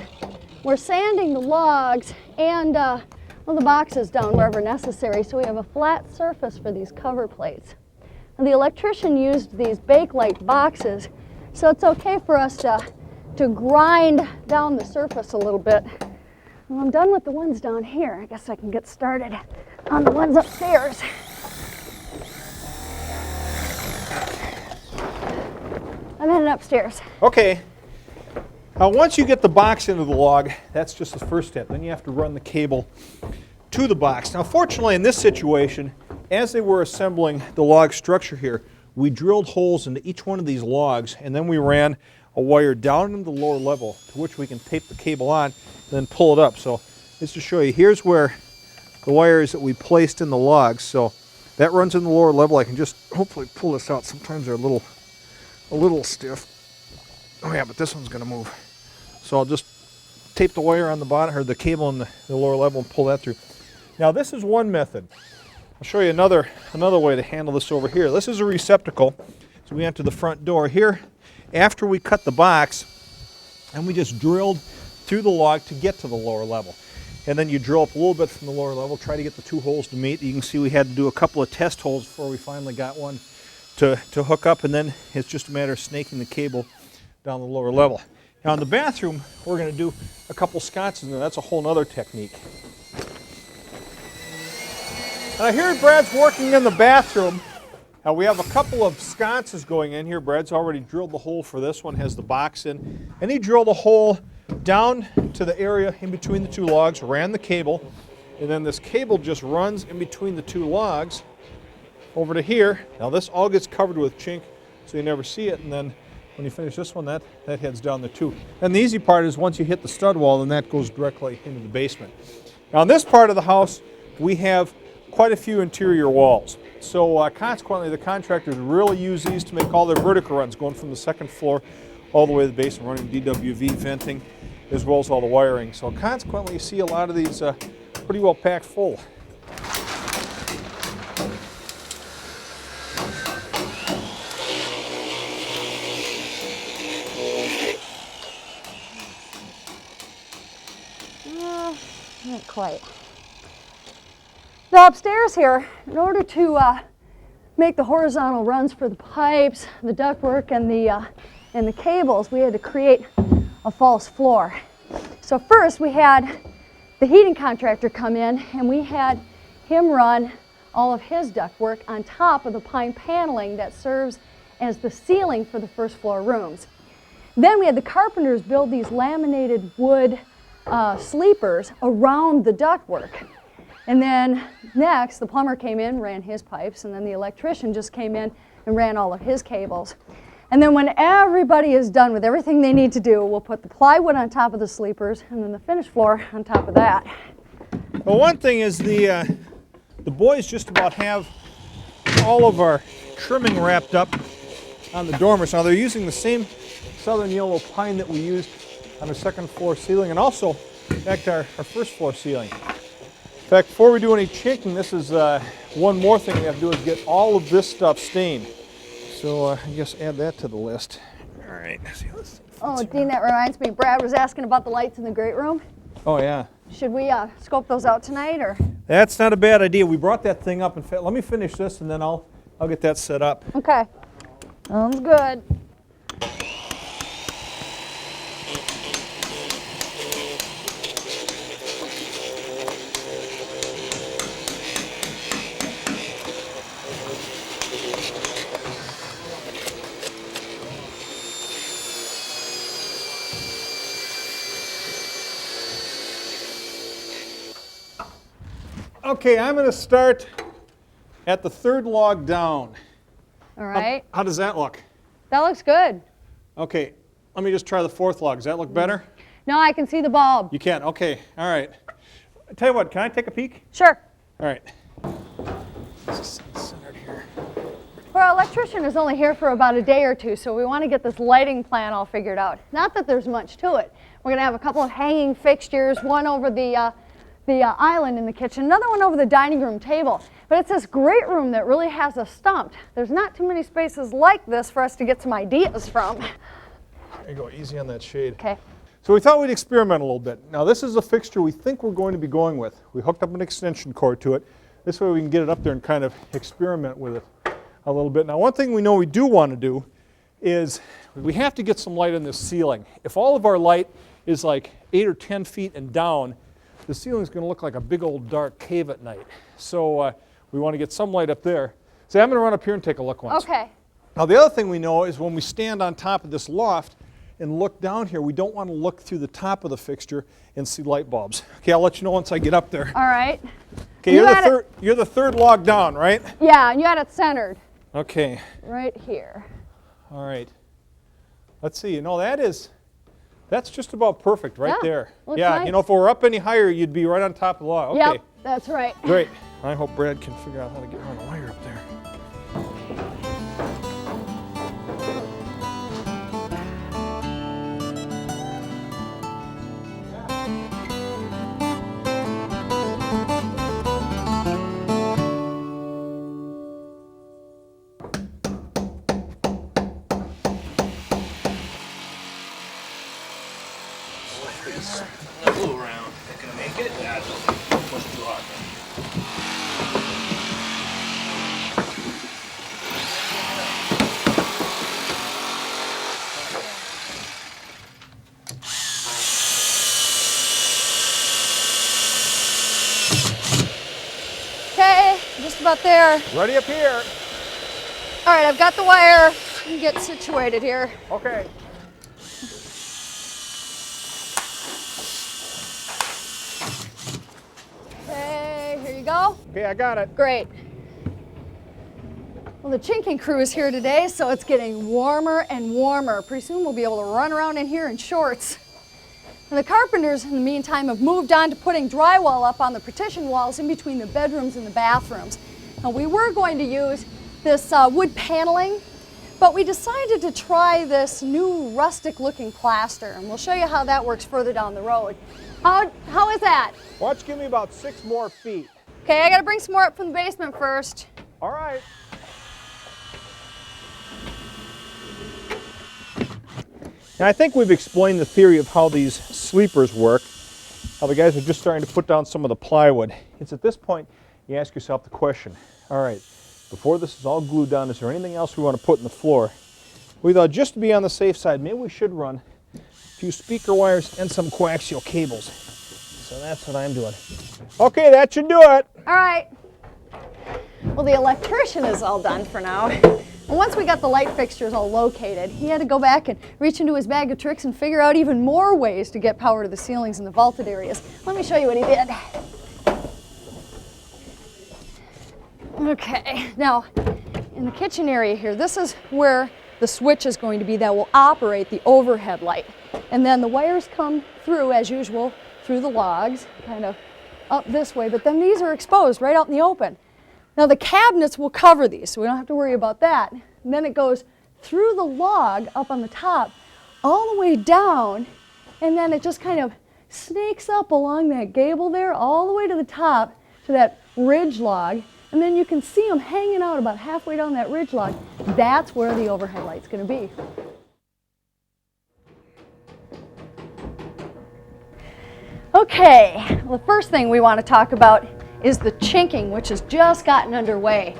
We're sanding the logs and the boxes down wherever necessary, so we have a flat surface for these cover plates. And the electrician used these Bakelite boxes, so it's okay for us to grind down the surface a little bit. Well, I'm done with the ones down here. I guess I can get started on the ones upstairs. I'm heading upstairs. Okay. Now, once you get the box into the log, that's just the first step. Then you have to run the cable to the box. Now, fortunately, in this situation, as they were assembling the log structure here, we drilled holes into each one of these logs, and then we ran a wire down into the lower level to which we can tape the cable on and then pull it up. So, just to show you, here's where the wire is that we placed in the logs. So, that runs in the lower level. I can just hopefully pull this out. Sometimes they're a little stiff. Oh yeah, but this one's going to move. So I'll just tape the wire on the bottom, or the cable in the lower level, and pull that through. Now, this is one method. I'll show you another way to handle this over here. This is a receptacle. So we enter the front door here. After we cut the box, and we just drilled through the log to get to the lower level. And then you drill up a little bit from the lower level, try to get the two holes to meet. You can see we had to do a couple of test holes before we finally got one to hook up, and then it's just a matter of snaking the cable down the lower level. Now, in the bathroom, we're going to do a couple sconces, and that's a whole other technique. Now, here Brad's working in the bathroom. Now, we have a couple of sconces going in here. Brad's already drilled the hole for this one, has the box in, and he drilled a hole down to the area in between the two logs, ran the cable, and then this cable just runs in between the two logs over to here. Now, this all gets covered with chink, so you never see it, and then when you finish this one, that heads down the tube. And the easy part is once you hit the stud wall, then that goes directly into the basement. Now, in this part of the house, we have quite a few interior walls. So consequently, the contractors really use these to make all their vertical runs, going from the second floor all the way to the basement, running DWV venting, as well as all the wiring. So consequently, you see a lot of these pretty well packed full. Not quite. Now, upstairs here, in order to make the horizontal runs for the pipes, the ductwork, and the cables, we had to create a false floor. So first, we had the heating contractor come in, and we had him run all of his ductwork on top of the pine paneling that serves as the ceiling for the first floor rooms. Then we had the carpenters build these laminated wood sleepers around the ductwork. And then next, the plumber came in, ran his pipes, and then the electrician just came in and ran all of his cables. And then when everybody is done with everything they need to do, we'll put the plywood on top of the sleepers and then the finished floor on top of that. Well, one thing is the The boys just about have all of our trimming wrapped up on the dormers. Now they're using the same southern yellow pine that we used on the second floor ceiling and also back to our first floor ceiling. In fact, before we do any chinking, this is one more thing we have to do is get all of this stuff stained. So I guess add that to the list. All right. Oh, Dean, that reminds me. Brad was asking about the lights in the great room. Oh, yeah. Should we scope those out tonight, or? That's not a bad idea. We brought that thing up. In fact, let me finish this and then I'll get that set up. Okay. Sounds good. Okay, I'm going to start at the third log down. All right. How does that look? That looks good. Okay, let me just try the fourth log. Does that look better? No, I can see the bulb. You can? Okay, all right. I tell you what, can I take a peek? Sure. All right. This is centered here. Well, our electrician is only here for about a day or two, so we want to get this lighting plan all figured out. Not that there's much to it. We're going to have a couple of hanging fixtures, one over the island in the kitchen, another one over the dining room table. But it's this great room that really has us stumped. There's not too many spaces like this for us to get some ideas from. There you go, easy on that shade. Okay. So we thought we'd experiment a little bit. Now this is a fixture we think we're going to be going with. We hooked up an extension cord to it. This way we can get it up there and kind of experiment with it a little bit. Now one thing we know we do want to do is we have to get some light on this ceiling. If all of our light is like 8 or 10 feet and down, the ceiling's going to look like a big old dark cave at night. So we want to get some light up there. So I'm going to run up here and take a look once. Okay. Now the other thing we know is when we stand on top of this loft and look down here, we don't want to look through the top of the fixture and see light bulbs. Okay, I'll let you know once I get up there. All right. Okay, you're the third log down, right? Yeah, and you had it centered. Okay. Right here. All right. Let's see. You know, that's just about perfect right there. Looks Yeah, nice. you know, if it were up any higher, you'd be right on top of the log. Okay. Yep, that's right. Great. I hope Brad can figure out how to get on the wire up there. A little round. Not gonna make it? Yeah, it's push too hard. Okay, just about there. Ready up here. All right, I've got the wire. Let me get situated here. Okay. Okay, here you go. Okay, I got it. Great. Well, the Chinking crew is here today, so it's getting warmer and warmer. Pretty soon we'll be able to run around in here in shorts. And the carpenters, in the meantime, have moved on to putting drywall up on the partition walls in between the bedrooms and the bathrooms. Now, we were going to use this wood paneling, but we decided to try this new rustic-looking plaster, and we'll show you how that works further down the road. How is that? Why don't you give me about 6 more feet? Okay, I gotta bring some more up from the basement first. All right. Now I think we've explained the theory of how these sleepers work, how the guys are just starting to put down some of the plywood. It's at this point you ask yourself the question, all right, before this is all glued down, is there anything else we want to put in the floor? We thought just to be on the safe side, maybe we should run a few speaker wires and some coaxial cables. So that's what I'm doing. Okay, that should do it. All right. Well, the electrician is all done for now. And once we got the light fixtures all located, he had to go back and reach into his bag of tricks and figure out even more ways to get power to the ceilings and the vaulted areas. Let me show you what he did. Okay, now in the kitchen area here, this is where the switch is going to be that will operate the overhead light. And then the wires come through, as usual, through the logs, kind of up this way, but then these are exposed right out in the open. Now the cabinets will cover these, so we don't have to worry about that. And then it goes through the log up on the top, all the way down, and then it just kind of snakes up along that gable there, all the way to the top, to that ridge log, and then you can see them hanging out about halfway down that ridge log. That's where the overhead light's going to be. Okay, well, the first thing we want to talk about is the chinking, which has just gotten underway.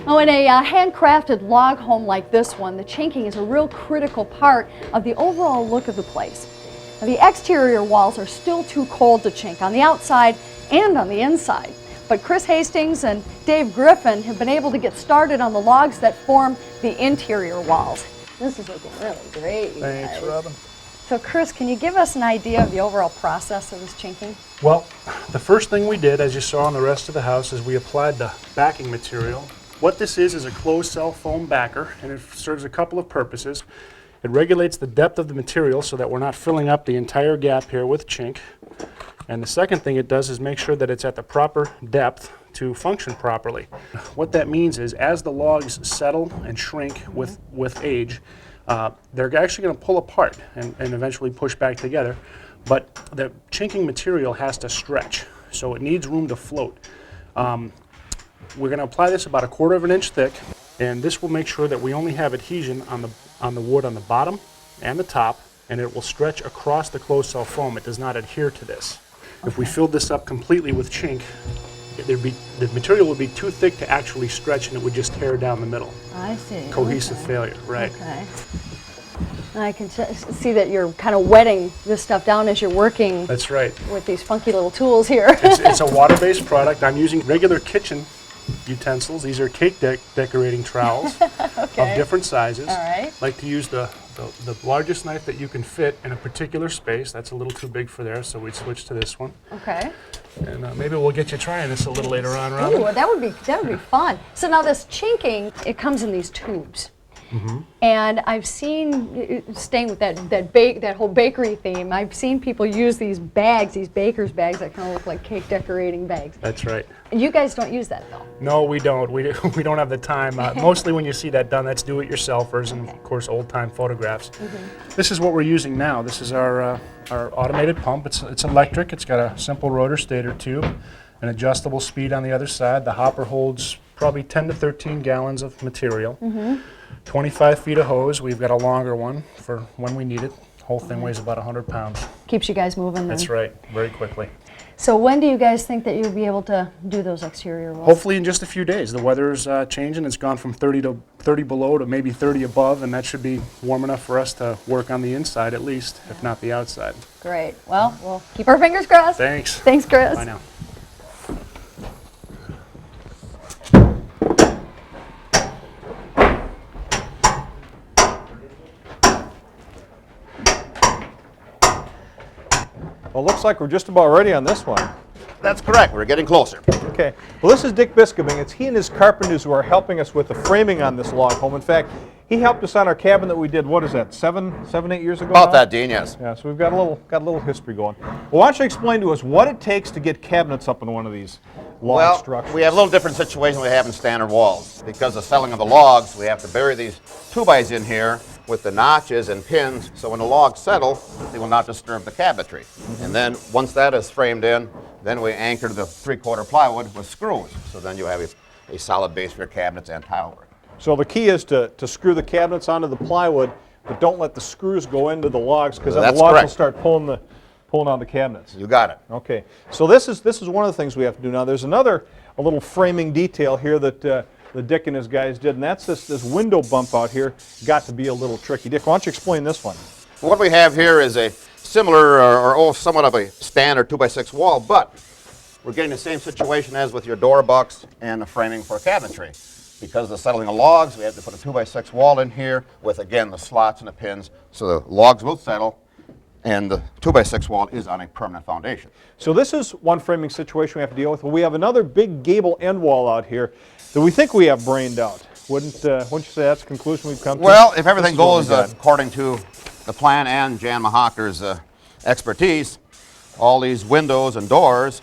Now, in a handcrafted log home like this one, the chinking is a real critical part of the overall look of the place. Now, the exterior walls are still too cold to chink on the outside and on the inside, but Chris Hastings and Dave Griffin have been able to get started on the logs that form the interior walls. This is looking really great, you Thanks, guys. Robin. So Chris, can you give us an idea of the overall process of this chinking? Well, the first thing we did, as you saw on the rest of the house, is we applied the backing material. What this is a closed cell foam backer, and it serves a couple of purposes. It regulates the depth of the material so that we're not filling up the entire gap here with chink. And the second thing it does is make sure that it's at the proper depth to function properly. What that means is as the logs settle and shrink with age, they're actually going to pull apart and eventually push back together. But the chinking material has to stretch, so it needs room to float. We're going to apply this about 1/4 of an inch thick, and this will make sure that we only have adhesion on the wood on the bottom and the top, and it will stretch across the closed cell foam. It does not adhere to this. Okay. If we filled this up completely with chink, the material would be too thick to actually stretch, and it would just tear down the middle. I see. Cohesive failure, right. Okay. I can see that you're kind of wetting this stuff down as you're working. That's right. With these funky little tools here. It's a water-based product. I'm using regular kitchen utensils. These are cake decorating trowels of different sizes. All right. Like to use the largest knife that you can fit in a particular space. That's a little too big for there, so we switch to this one. Okay. And maybe we'll get you trying this a little later on, Robin. Ooh, that would be fun. So now this chinking, it comes in these tubes. Mm-hmm. And I've seen, staying with that whole bakery theme, I've seen people use these bags, these baker's bags that kind of look like cake decorating bags. That's right. You guys don't use that though? No, we don't. We don't have the time. Mostly when you see that done, that's do-it-yourselfers and, of course, old-time photographs. Mm-hmm. This is what we're using now. This is our automated pump. It's electric. It's got a simple rotor stator tube, an adjustable speed on the other side. The hopper holds probably 10 to 13 gallons of material. Mm-hmm. 25 feet of hose. We've got a longer one for when we need it. The whole thing weighs about 100 pounds. Keeps you guys moving then. That's right, very quickly. So when do you guys think that you'll be able to do those exterior walls? Hopefully in just a few days. The weather's changing. It's gone from 30 below to maybe 30 above, and that should be warm enough for us to work on the inside at least, if not the outside. Great. Well, we'll keep our fingers crossed. Thanks. Thanks, Chris. Bye now. Well, looks like we're just about ready on this one. That's correct. We're getting closer. Okay. Well, this is Dick Biskobing. It's he and his carpenters who are helping us with the framing on this log home. In fact, he helped us on our cabin that we did, what is that, 8 years ago About now? that, Dean, yes. Yeah, so we've got a little history going. Well, why don't you explain to us what it takes to get cabinets up in one of these log structures? We have a little different situation we have in standard walls. Because of selling of the logs, we have to bury these 2x in here with the notches and pins, so when the logs settle, they will not disturb the cabinetry. Mm-hmm. And then once that is framed in, then we anchor the 3/4 plywood with screws. So then you have a solid base for your cabinets and tile work. So the key is to screw the cabinets onto the plywood, but don't let the screws go into the logs, because then the logs will start pulling on the cabinets. You got it. Okay. So this is one of the things we have to do now. There's a little framing detail here that the Dick and his guys did, and that's this window bump out here. Got to be a little tricky. Dick, why don't you explain this one? What we have here is a similar or somewhat of a standard 2x6 wall, but we're getting the same situation as with your door bucks and the framing for cabinetry. Because of the settling of logs, we have to put a 2x6 wall in here with, again, the slots and the pins, so the logs will settle, and the 2x6 wall is on a permanent foundation. So this is one framing situation we have to deal with. Well, we have another big gable end wall out here that we think we have brained out. Wouldn't you say that's the conclusion we've come to? Well, if everything goes according to the plan and Jan Mahocker's expertise, all these windows and doors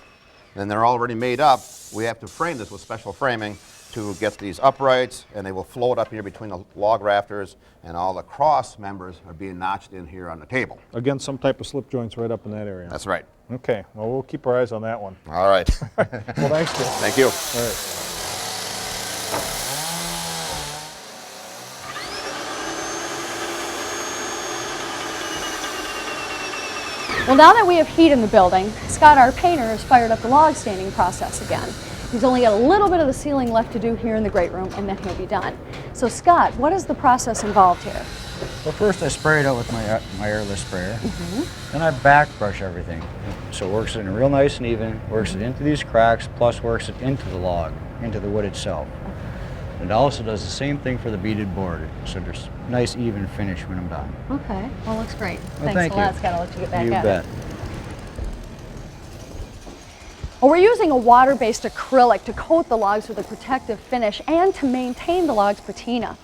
then they're already made up. We have to frame this with special framing to get these uprights, and they will float up here between the log rafters, and all the cross members are being notched in here on the table. Again, some type of slip joints right up in that area. That's right. Okay, well, we'll keep our eyes on that one. All right. Well, thanks, Bill. Thank you. All right. Well, now that we have heat in the building, Scott, our painter, has fired up the log standing process again. He's only got a little bit of the ceiling left to do here in the great room, and then he'll be done. So, Scott, what is the process involved here? Well, first I spray it out with my airless sprayer. Then I back brush everything. So it works it in real nice and even, works it into these cracks, plus works it into the log, into the wood itself. It also does the same thing for the beaded board, so there's nice even finish when I'm done. Okay, well, looks great. Well, Thanks a lot, you. Scott. I'll let you get back You at bet. it. Well, we're using a water-based acrylic to coat the logs with a protective finish and to maintain the log's patina.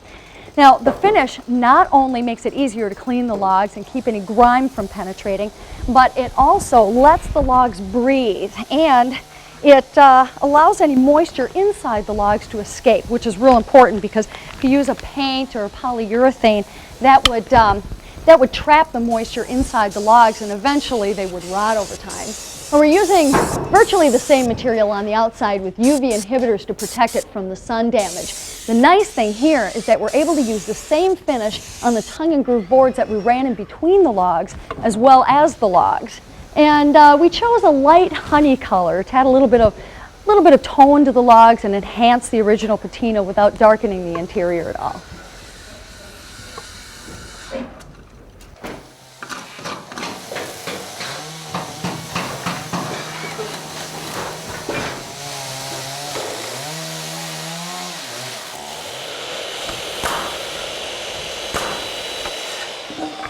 Now, the finish not only makes it easier to clean the logs and keep any grime from penetrating, but it also lets the logs breathe, and it allows any moisture inside the logs to escape, which is real important because if you use a paint or a polyurethane, that would trap the moisture inside the logs, and eventually they would rot over time. And we're using virtually the same material on the outside with UV inhibitors to protect it from the sun damage. The nice thing here is that we're able to use the same finish on the tongue and groove boards that we ran in between the logs as well as the logs. And we chose a light honey color to add a little bit of tone to the logs and enhance the original patina without darkening the interior at all.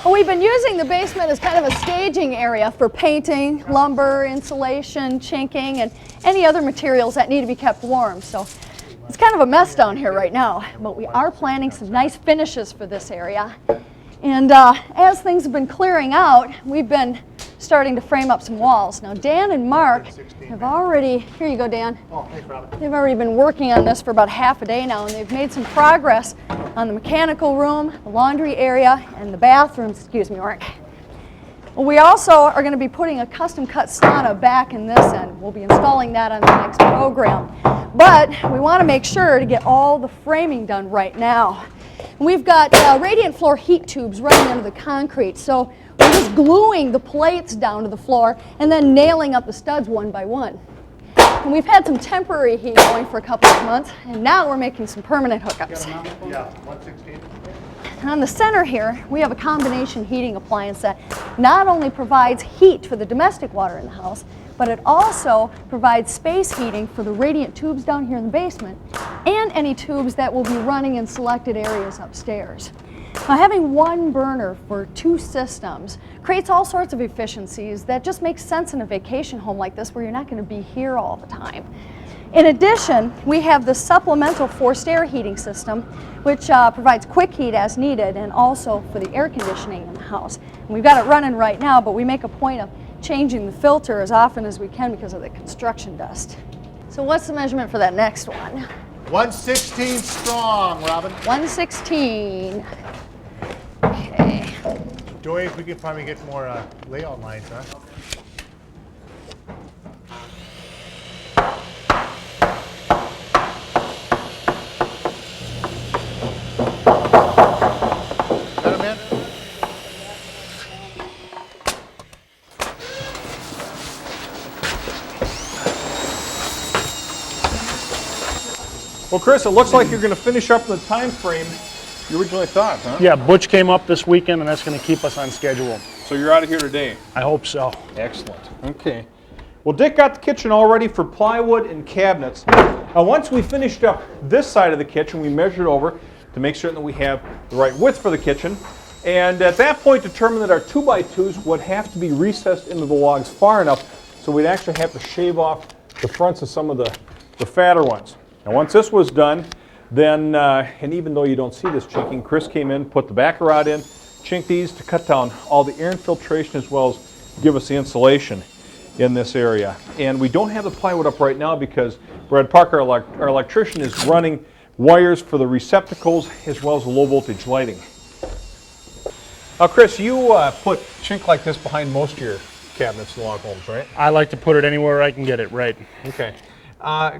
We've been using the basement as kind of a staging area for painting, lumber, insulation, chinking, and any other materials that need to be kept warm. So it's kind of a mess down here right now, but we are planning some nice finishes for this area. And as things have been clearing out, we've been starting to frame up some walls. Now, Dan and Mark have already, here you go, Dan. Oh, thanks, Robin. They've already been working on this for about half a day now, and they've made some progress on the mechanical room, the laundry area, and the bathrooms. Excuse me, Mark. Well, we also are going to be putting a custom cut sauna back in this end. We'll be installing that on the next program. But we want to make sure to get all the framing done right now. We've got radiant floor heat tubes running under the concrete, so we're just gluing the plates down to the floor and then nailing up the studs one by one. And we've had some temporary heat going for a couple of months, and now we're making some permanent hookups. Yeah, 116. And on the center here, we have a combination heating appliance that not only provides heat for the domestic water in the house, but it also provides space heating for the radiant tubes down here in the basement and any tubes that will be running in selected areas upstairs. Now, having one burner for two systems creates all sorts of efficiencies that just make sense in a vacation home like this where you're not going to be here all the time. In addition, we have the supplemental forced air heating system, which provides quick heat as needed and also for the air conditioning in the house. And we've got it running right now, but we make a point of changing the filter as often as we can because of the construction dust. So what's the measurement for that next one? 116 strong, Robin. 116. Okay. Joey, if we could probably get more layout lines, huh? Got him in? Well, Chris, it looks like you're going to finish up in the time frame you originally thought, huh? Yeah, Butch came up this weekend, and that's going to keep us on schedule. So you're out of here today. I hope so. Excellent. Okay. Well, Dick got the kitchen all ready for plywood and cabinets. Now, once we finished up this side of the kitchen, we measured over to make certain that we have the right width for the kitchen. And at that point, determined that our 2x2s would have to be recessed into the logs far enough so we'd actually have to shave off the fronts of some of the fatter ones. Now, once this was done, then, and even though you don't see this chinking, Chris came in, put the backer rod in, chinked these to cut down all the air infiltration as well as give us the insulation. in this area. And we don't have the plywood up right now because Brad Parker, our electrician, is running wires for the receptacles as well as the low voltage lighting. Now, Chris, you put chink like this behind most of your cabinets and log homes, right? I like to put it anywhere I can get it, right. Okay.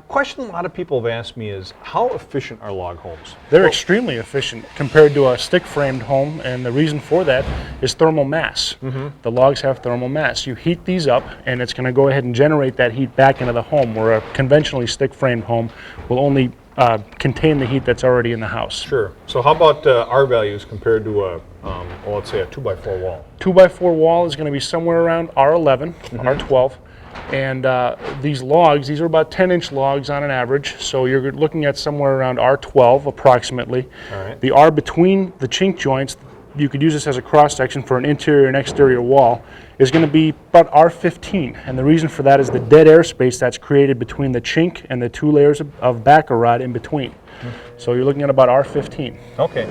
Question a lot of people have asked me is, how efficient are log homes? They're extremely efficient compared to a stick-framed home, and the reason for that is thermal mass. The logs have thermal mass. You heat these up, and it's going to go ahead and generate that heat back into the home, where a conventionally stick-framed home will only contain the heat that's already in the house. Sure. So how about R values compared to a, well, let's say a 2x4 wall? 2x4 wall is going to be somewhere around R11, R12. And these logs, these are about 10-inch logs on an average, so you're looking at somewhere around R12 approximately. All right. The R between the chink joints, you could use this as a cross-section for an interior and exterior wall, is going to be about R15. And the reason for that is the dead air space that's created between the chink and the two layers of backer rod in between. So you're looking at about R15. Okay.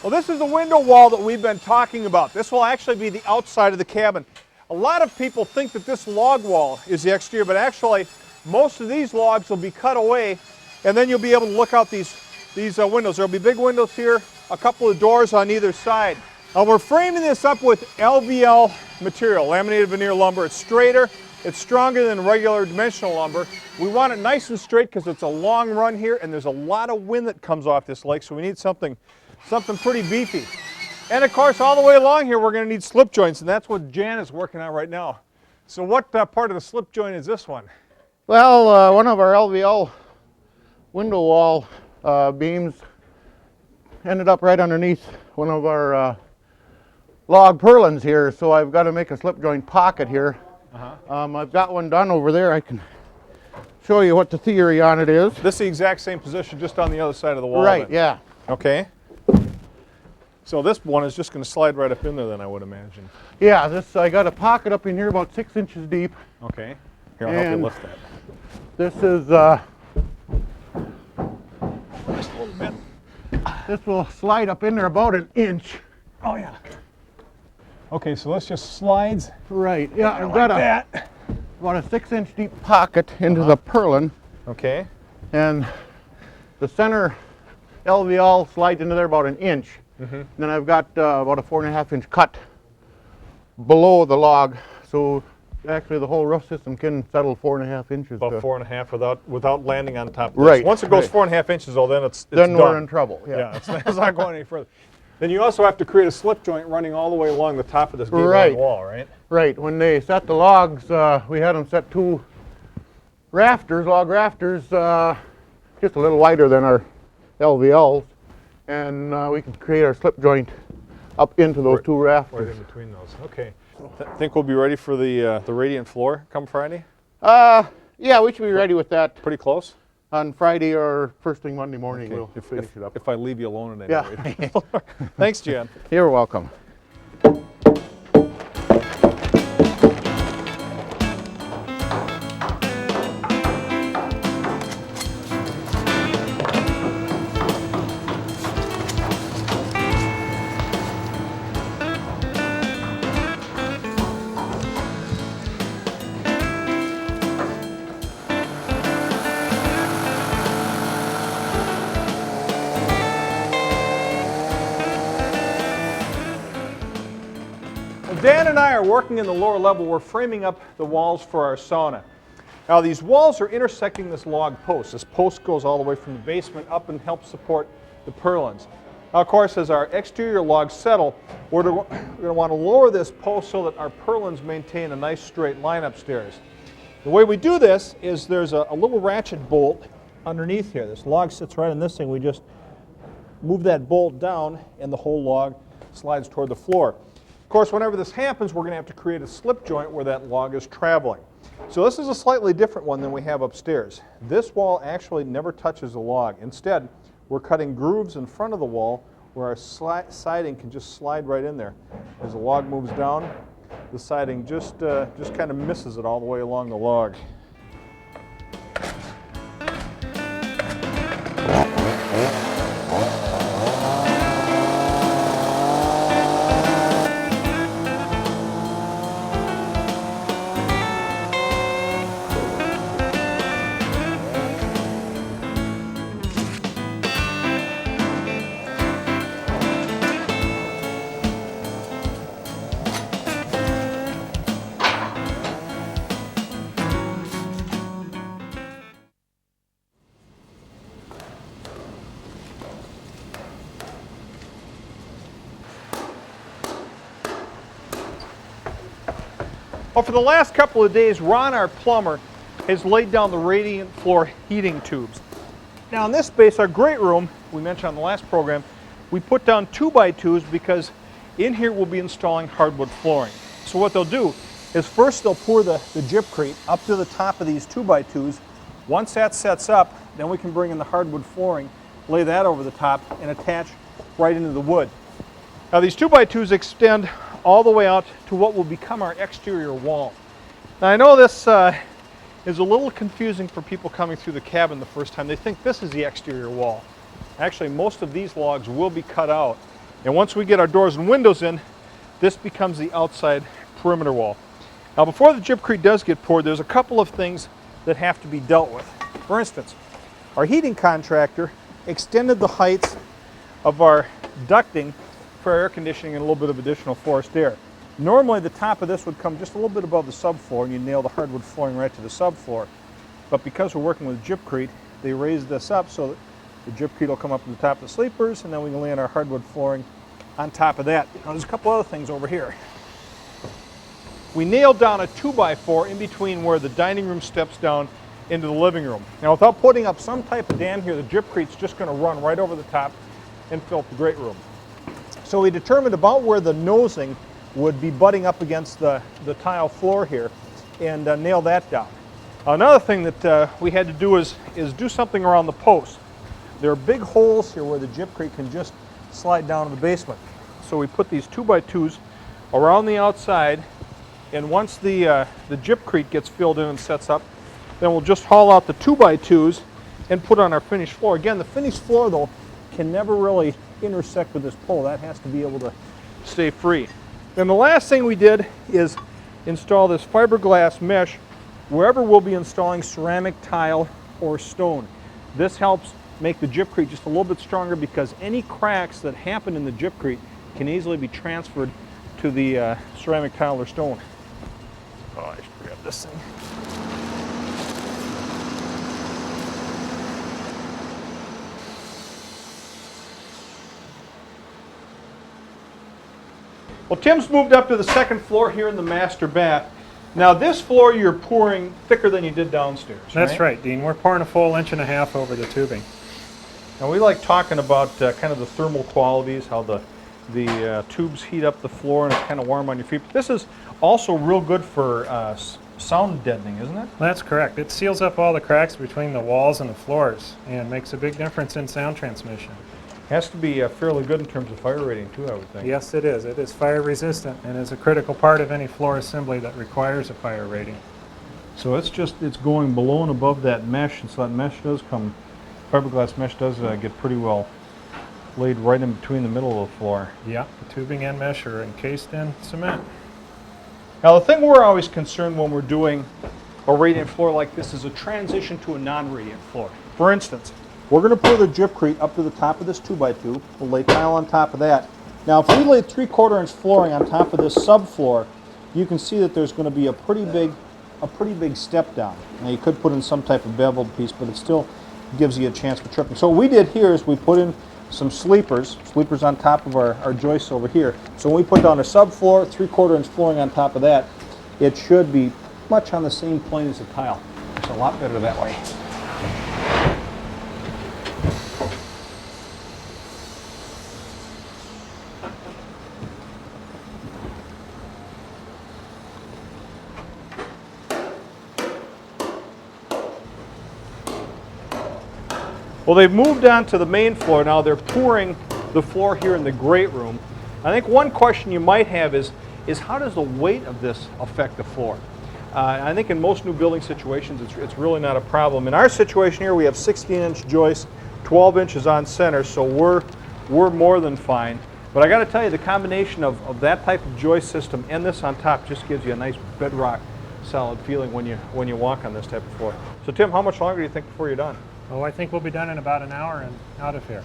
Well, this is the window wall that we've been talking about. This will actually be the outside of the cabin. A lot of people think that this log wall is the exterior, but actually most of these logs will be cut away, and then you'll be able to look out these windows. There'll be big windows here, a couple of doors on either side. Now we're framing this up with LVL material, laminated veneer lumber. It's straighter, it's stronger than regular dimensional lumber. We want it nice and straight because it's a long run here, and there's a lot of wind that comes off this lake, so we need something pretty beefy. And of course, all the way along here, we're going to need slip joints, and that's what Jan is working on right now. So what part of the slip joint is this one? Well, one of our LVL window wall beams ended up right underneath one of our log purlins here, so I've got to make a slip joint pocket here. I've got one done over there. I can show you what the theory on it is. This is the exact same position, just on the other side of the wall. Right, then. yeah. Okay. So this one is just going to slide right up in there then, I would imagine. Yeah, this I got a pocket up in here about 6 inches deep. Okay. Here, I'll help you lift that. This is Just a little bit. this will slide up in there about an inch. Oh yeah. Okay, so this just slides. Right. Yeah, I've got that. about a 6 inch deep pocket into the purlin, Okay. and the center LVL slides into there about an inch. Then I've got about a 4.5 inch cut below the log, so actually the whole roof system can settle 4.5 inches. About 4.5 without landing on top of this. Right. Once it goes right. 4.5 inches, though, then it's then done. we're in trouble. Yeah, it's not going any further. Then you also have to create a slip joint running all the way along the top of this gable Right. wall, right? Right. When they set the logs, we had them set 2 rafters, log rafters, just a little wider than our LVLs, and we can create our slip joint up into those 2 rafters. Right in between those. Okay. Think we'll be ready for the radiant floor come Friday? Yeah, we should be ready with that Pretty close? on Friday or first thing Monday morning. We'll finish it up. If I leave you alone at any Yeah. rate. Thanks, Jan. You're welcome. Dan and I are working in the lower level. We're framing up the walls for our sauna. Now these walls are intersecting this log post. This post goes all the way from the basement up and helps support the purlins. Now of course, as our exterior logs settle, we're going to want to lower this post so that our purlins maintain a nice straight line upstairs. The way we do this is there's a little ratchet bolt underneath here. This log sits right in this thing. We just move that bolt down and the whole log slides toward the floor. Of course, whenever this happens, we're going to have to create a slip joint where that log is traveling. So this is a slightly different one than we have upstairs. This wall actually never touches the log. Instead, we're cutting grooves in front of the wall where our siding can just slide right in there. As the log moves down, the siding just kind of misses it all the way along the log. Well, for the last couple of days, Ron, our plumber, has laid down the radiant floor heating tubes. Now in this space, our great room, we mentioned on the last program, we put down 2x2s because in here we'll be installing hardwood flooring. So what they'll do is first they'll pour the gypcrete up to the top of these 2x2s. Once that sets up, then we can bring in the hardwood flooring, lay that over the top, and attach right into the wood. Now these 2x2s extend all the way out to what will become our exterior wall. Now I know this is a little confusing for people coming through the cabin the first time. They think this is the exterior wall. Actually, most of these logs will be cut out. And once we get our doors and windows in, this becomes the outside perimeter wall. Now before the gypcrete does get poured, there's a couple of things that have to be dealt with. For instance, our heating contractor extended the heights of our ducting for air conditioning and a little bit of additional forced air. Normally the top of this would come just a little bit above the subfloor and you nail the hardwood flooring right to the subfloor. But because we're working with gypcrete, they raised this up so that the gypcrete will come up to the top of the sleepers and then we can lay in our hardwood flooring on top of that. Now there's a couple other things over here. We nailed down a 2x4 in between where the dining room steps down into the living room. Now without putting up some type of dam here, the gypcrete's just going to run right over the top and fill up the great room. So we determined about where the nosing would be butting up against the tile floor here and nail that down. Another thing that we had to do is do something around the posts. There are big holes here where the gypcrete can just slide down to the basement. So we put these 2x2s around the outside, and once the gypcrete gets filled in and sets up, then we'll just haul out the 2x2s and put on our finished floor. Again, the finished floor though can never really intersect with this pole. That has to be able to stay free. Then the last thing we did is install this fiberglass mesh wherever we'll be installing ceramic tile or stone. This helps make the gypcrete just a little bit stronger because any cracks that happen in the gypcrete can easily be transferred to the ceramic tile or stone. Oh, I should grab this thing. Well, Tim's moved up to the second floor here in the master bath. Now this floor you're pouring thicker than you did downstairs, That's right, Dean. We're pouring a full 1.5 inches over the tubing. Now we like talking about kind of the thermal qualities, how the tubes heat up the floor and it's kind of warm on your feet. But this is also real good for sound deadening, isn't it? That's correct. It seals up all the cracks between the walls and the floors and makes a big difference in sound transmission. Has to be fairly good in terms of fire rating too, I would think. Yes, it is. It is fire resistant and is a critical part of any floor assembly that requires a fire rating. So it's going below and above that mesh, and so that mesh does come, fiberglass mesh does get pretty well laid right in between the middle of the floor. Yeah, the tubing and mesh are encased in cement. Now the thing we're always concerned when we're doing a radiant floor like this is a transition to a non-radiant floor. For instance, we're going to pour the gypcrete up to the top of this 2x2. We'll lay tile on top of that. Now if we lay 3/4 inch flooring on top of this subfloor, you can see that there's going to be a pretty big step down. Now you could put in some type of beveled piece, but it still gives you a chance for tripping. So what we did here is we put in some sleepers on top of our joists over here. So when we put down a subfloor, 3/4 inch flooring on top of that, it should be much on the same plane as the tile. It's a lot better that way. Well, they've moved on to the main floor. Now they're pouring the floor here in the great room. I think one question you might have is how does the weight of this affect the floor? I think in most new building situations it's really not a problem. In our situation here we have 16-inch joists, 12 inches on center, so we're more than fine. But I got to tell you, the combination of that type of joist system and this on top just gives you a nice bedrock solid feeling when you walk on this type of floor. So Tim, how much longer do you think before you're done? Oh, I think we'll be done in about an hour and out of here.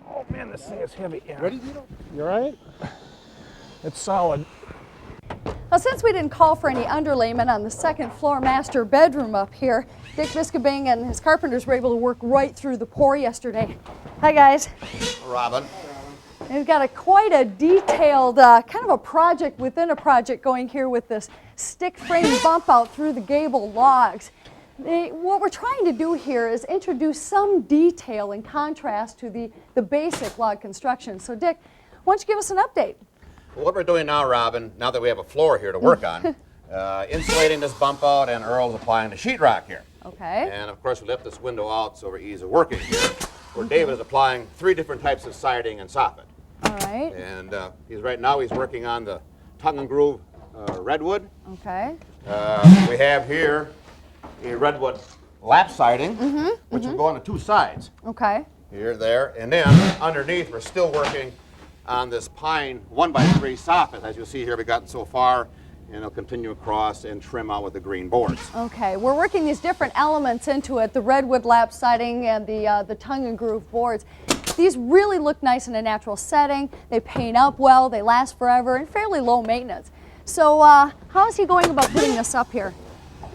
Oh man, this thing is heavy. Yeah. Ready, Dino? You all right? It's solid. Now, since we didn't call for any underlayment on the second floor master bedroom up here, Dick Biscabing and his carpenters were able to work right through the pour yesterday. Hi, guys. Robin. We've got quite a detailed kind of a project within a project going here with this stick frame bump out through the gable logs. What we're trying to do here is introduce some detail in contrast to the basic log construction. So Dick, why don't you give us an update? Well, what we're doing now, Robin, now that we have a floor here to work on, insulating this bump out, and Earl's applying the sheetrock here. Okay. And of course we left this window out so we're ease of working here, where David is applying 3 different types of siding and soffit. All right. And right now he's working on the tongue and groove redwood. Okay. We have here a redwood lap siding, which will go on the 2 sides. Okay. Here, there, and then underneath we're still working on this pine 1x3 soffit. As you'll see here, we've gotten so far, and it'll continue across and trim out with the green boards. Okay, we're working these different elements into it, the redwood lap siding and the tongue and groove boards. These really look nice in a natural setting. They paint up well, they last forever, and fairly low maintenance. So how is he going about putting this up here?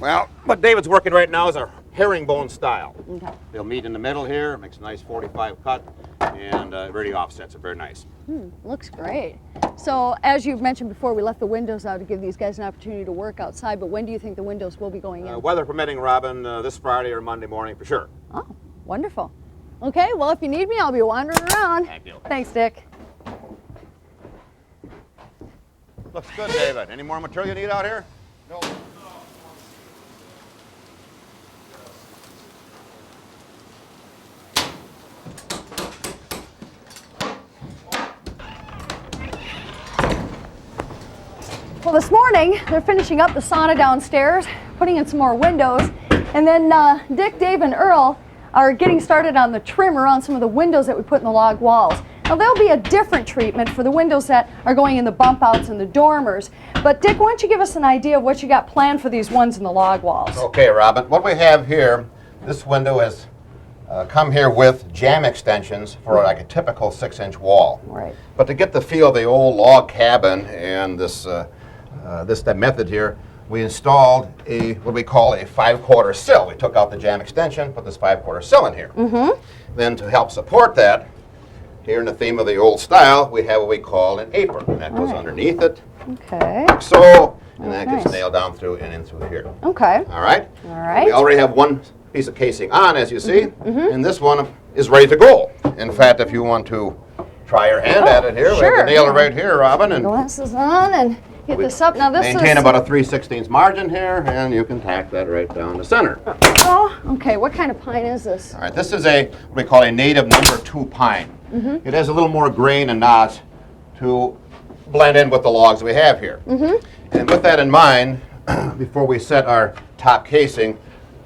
Well, what David's working right now is a herringbone style. Okay. They'll meet in the middle here, makes a nice 45 cut, and really offsets it very nice. Looks great. So as you've mentioned before, we left the windows out to give these guys an opportunity to work outside, but when do you think the windows will be going in? Weather permitting, Robin, this Friday or Monday morning for sure. Oh, wonderful. Okay, well, if you need me, I'll be wandering around. Thank you. Thanks, Dick. Looks good, David. Any more material you need out here? No. Well, this morning, they're finishing up the sauna downstairs, putting in some more windows, and then Dick, Dave, and Earl are getting started on the trim around some of the windows that we put in the log walls. Now, there'll be a different treatment for the windows that are going in the bump outs and the dormers. But Dick, why don't you give us an idea of what you got planned for these ones in the log walls? Okay, Robin. What we have here, this window has come here with jamb extensions for like a typical 6-inch wall. Right. But to get the feel of the old log cabin and this method here, we installed what we call a 5/4 sill. We took out the jamb extension, put this 5/4 sill in here. Then to help support that, here in the theme of the old style, we have what we call an apron. And that goes underneath it, Okay. like so, and that nice. gets nailed down through and in through here. Okay. All right? All right. We already have one piece of casing on, as you see, and this one is ready to go. In fact, if you want to try your hand at it here, we have the nailer right here, Robin, and Glasses on and get this up. Now this maintain is... about a 3/16 margin here, and you can tack that right down the center. Oh, okay. What kind of pine is this? All right, this is what we call a native number 2 pine. It has a little more grain and knots to blend in with the logs we have here. And with that in mind, before we set our top casing,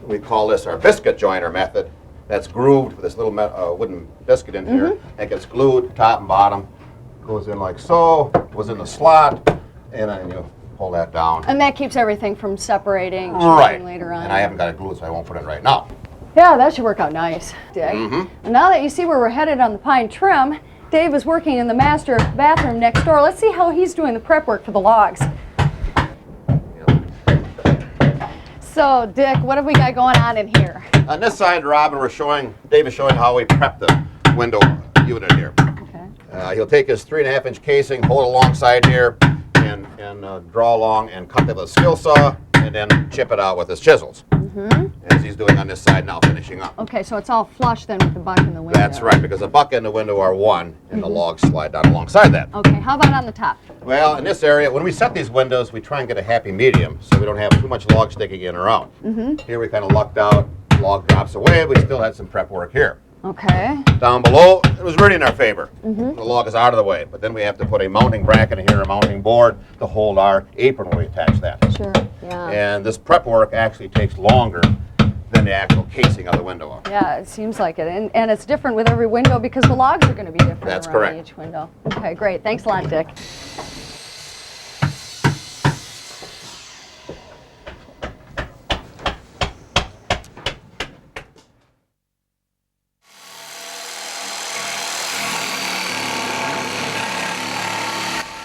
we call this our biscuit joiner method. That's grooved with this little wooden biscuit in here. That gets glued top and bottom, goes in like so, goes in the slot, and then you pull that down. And that keeps everything from separating Right. later on. And I haven't got it glued, so I won't put it right now. Yeah, that should work out nice, Dick. Now that you see where we're headed on the pine trim, Dave is working in the master bathroom next door. Let's see how he's doing the prep work for the logs. So, Dick, what have we got going on in here? On this side, Robin, Dave is showing how we prep the window unit here. Okay. He'll take his 3.5-inch casing, hold it alongside here, and draw along and cut it with a skill saw, and then chip it out with his chisels. As he's doing on this side now, finishing up. Okay, so it's all flush then with the buck in the window. That's right, because the buck and the window are one, and the logs slide down alongside that. Okay, how about on the top? Well, in this area, when we set these windows, we try and get a happy medium, so we don't have too much log sticking in or out. Here we kind of lucked out, log drops away, we still had some prep work here. Okay. Down below, it was really in our favor. The log is out of the way, but then we have to put a mounting bracket in here, a mounting board, to hold our apron when we attach that. Sure, yeah. And this prep work actually takes longer than the actual casing of the window. Yeah, it seems like it. And it's different with every window because the logs are going to be different That's around correct. each window. Okay, great. Thanks a lot, Dick.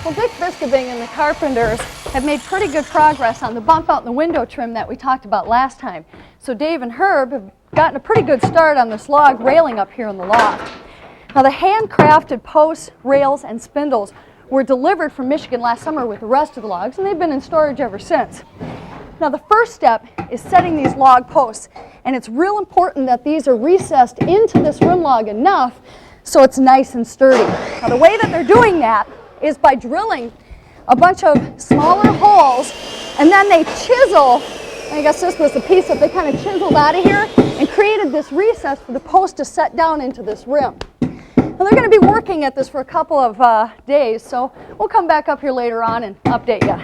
Well, Dick Biskobing and the carpenters have made pretty good progress on the bump out and the window trim that we talked about last time. So Dave and Herb have gotten a pretty good start on this log railing up here in the loft. Now the handcrafted posts, rails, and spindles were delivered from Michigan last summer with the rest of the logs, and they've been in storage ever since. Now the first step is setting these log posts, and it's real important that these are recessed into this rim log enough so it's nice and sturdy. Now the way that they're doing that is by drilling a bunch of smaller holes, and then they chisel. I guess this was the piece that they kind of chiseled out of here and created this recess for the post to set down into this rim. Now they're going to be working at this for a couple of days, so we'll come back up here later on and update you.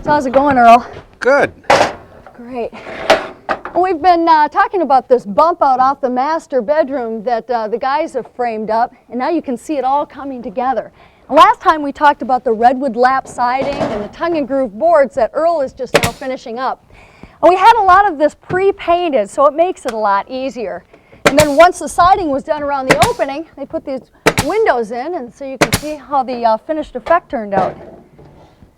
So how's it going, Earl? Good. Great. Well, we've been talking about this bump out off the master bedroom that the guys have framed up, and now you can see it all coming together. Last time we talked about the redwood lap siding and the tongue and groove boards that Earl is just now finishing up. And we had a lot of this pre-painted, so it makes it a lot easier. And then once the siding was done around the opening, they put these windows in, and so you can see how the finished effect turned out.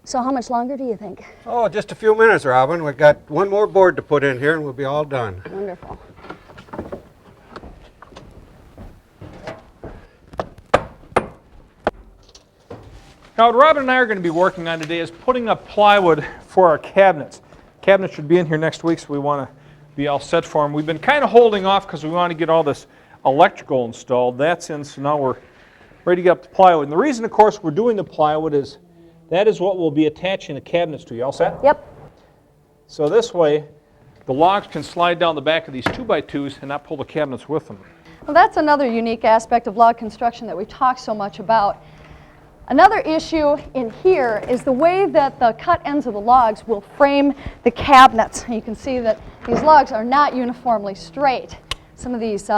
So how much longer do you think? Oh, just a few minutes, Robin. We've got one more board to put in here and we'll be all done. Wonderful. Now what Robin and I are going to be working on today is putting up plywood for our cabinets. Cabinets should be in here next week, so we want to be all set for them. We've been kind of holding off because we want to get all this electrical installed. That's in, so now we're ready to get up the plywood. And the reason, of course, we're doing the plywood is that is what we'll be attaching the cabinets to. You all set? Yep. So this way, the logs can slide down the back of these 2x2s and not pull the cabinets with them. Well, that's another unique aspect of log construction that we talk so much about. Another issue in here is the way that the cut ends of the logs will frame the cabinets. You can see that these logs are not uniformly straight. Some of these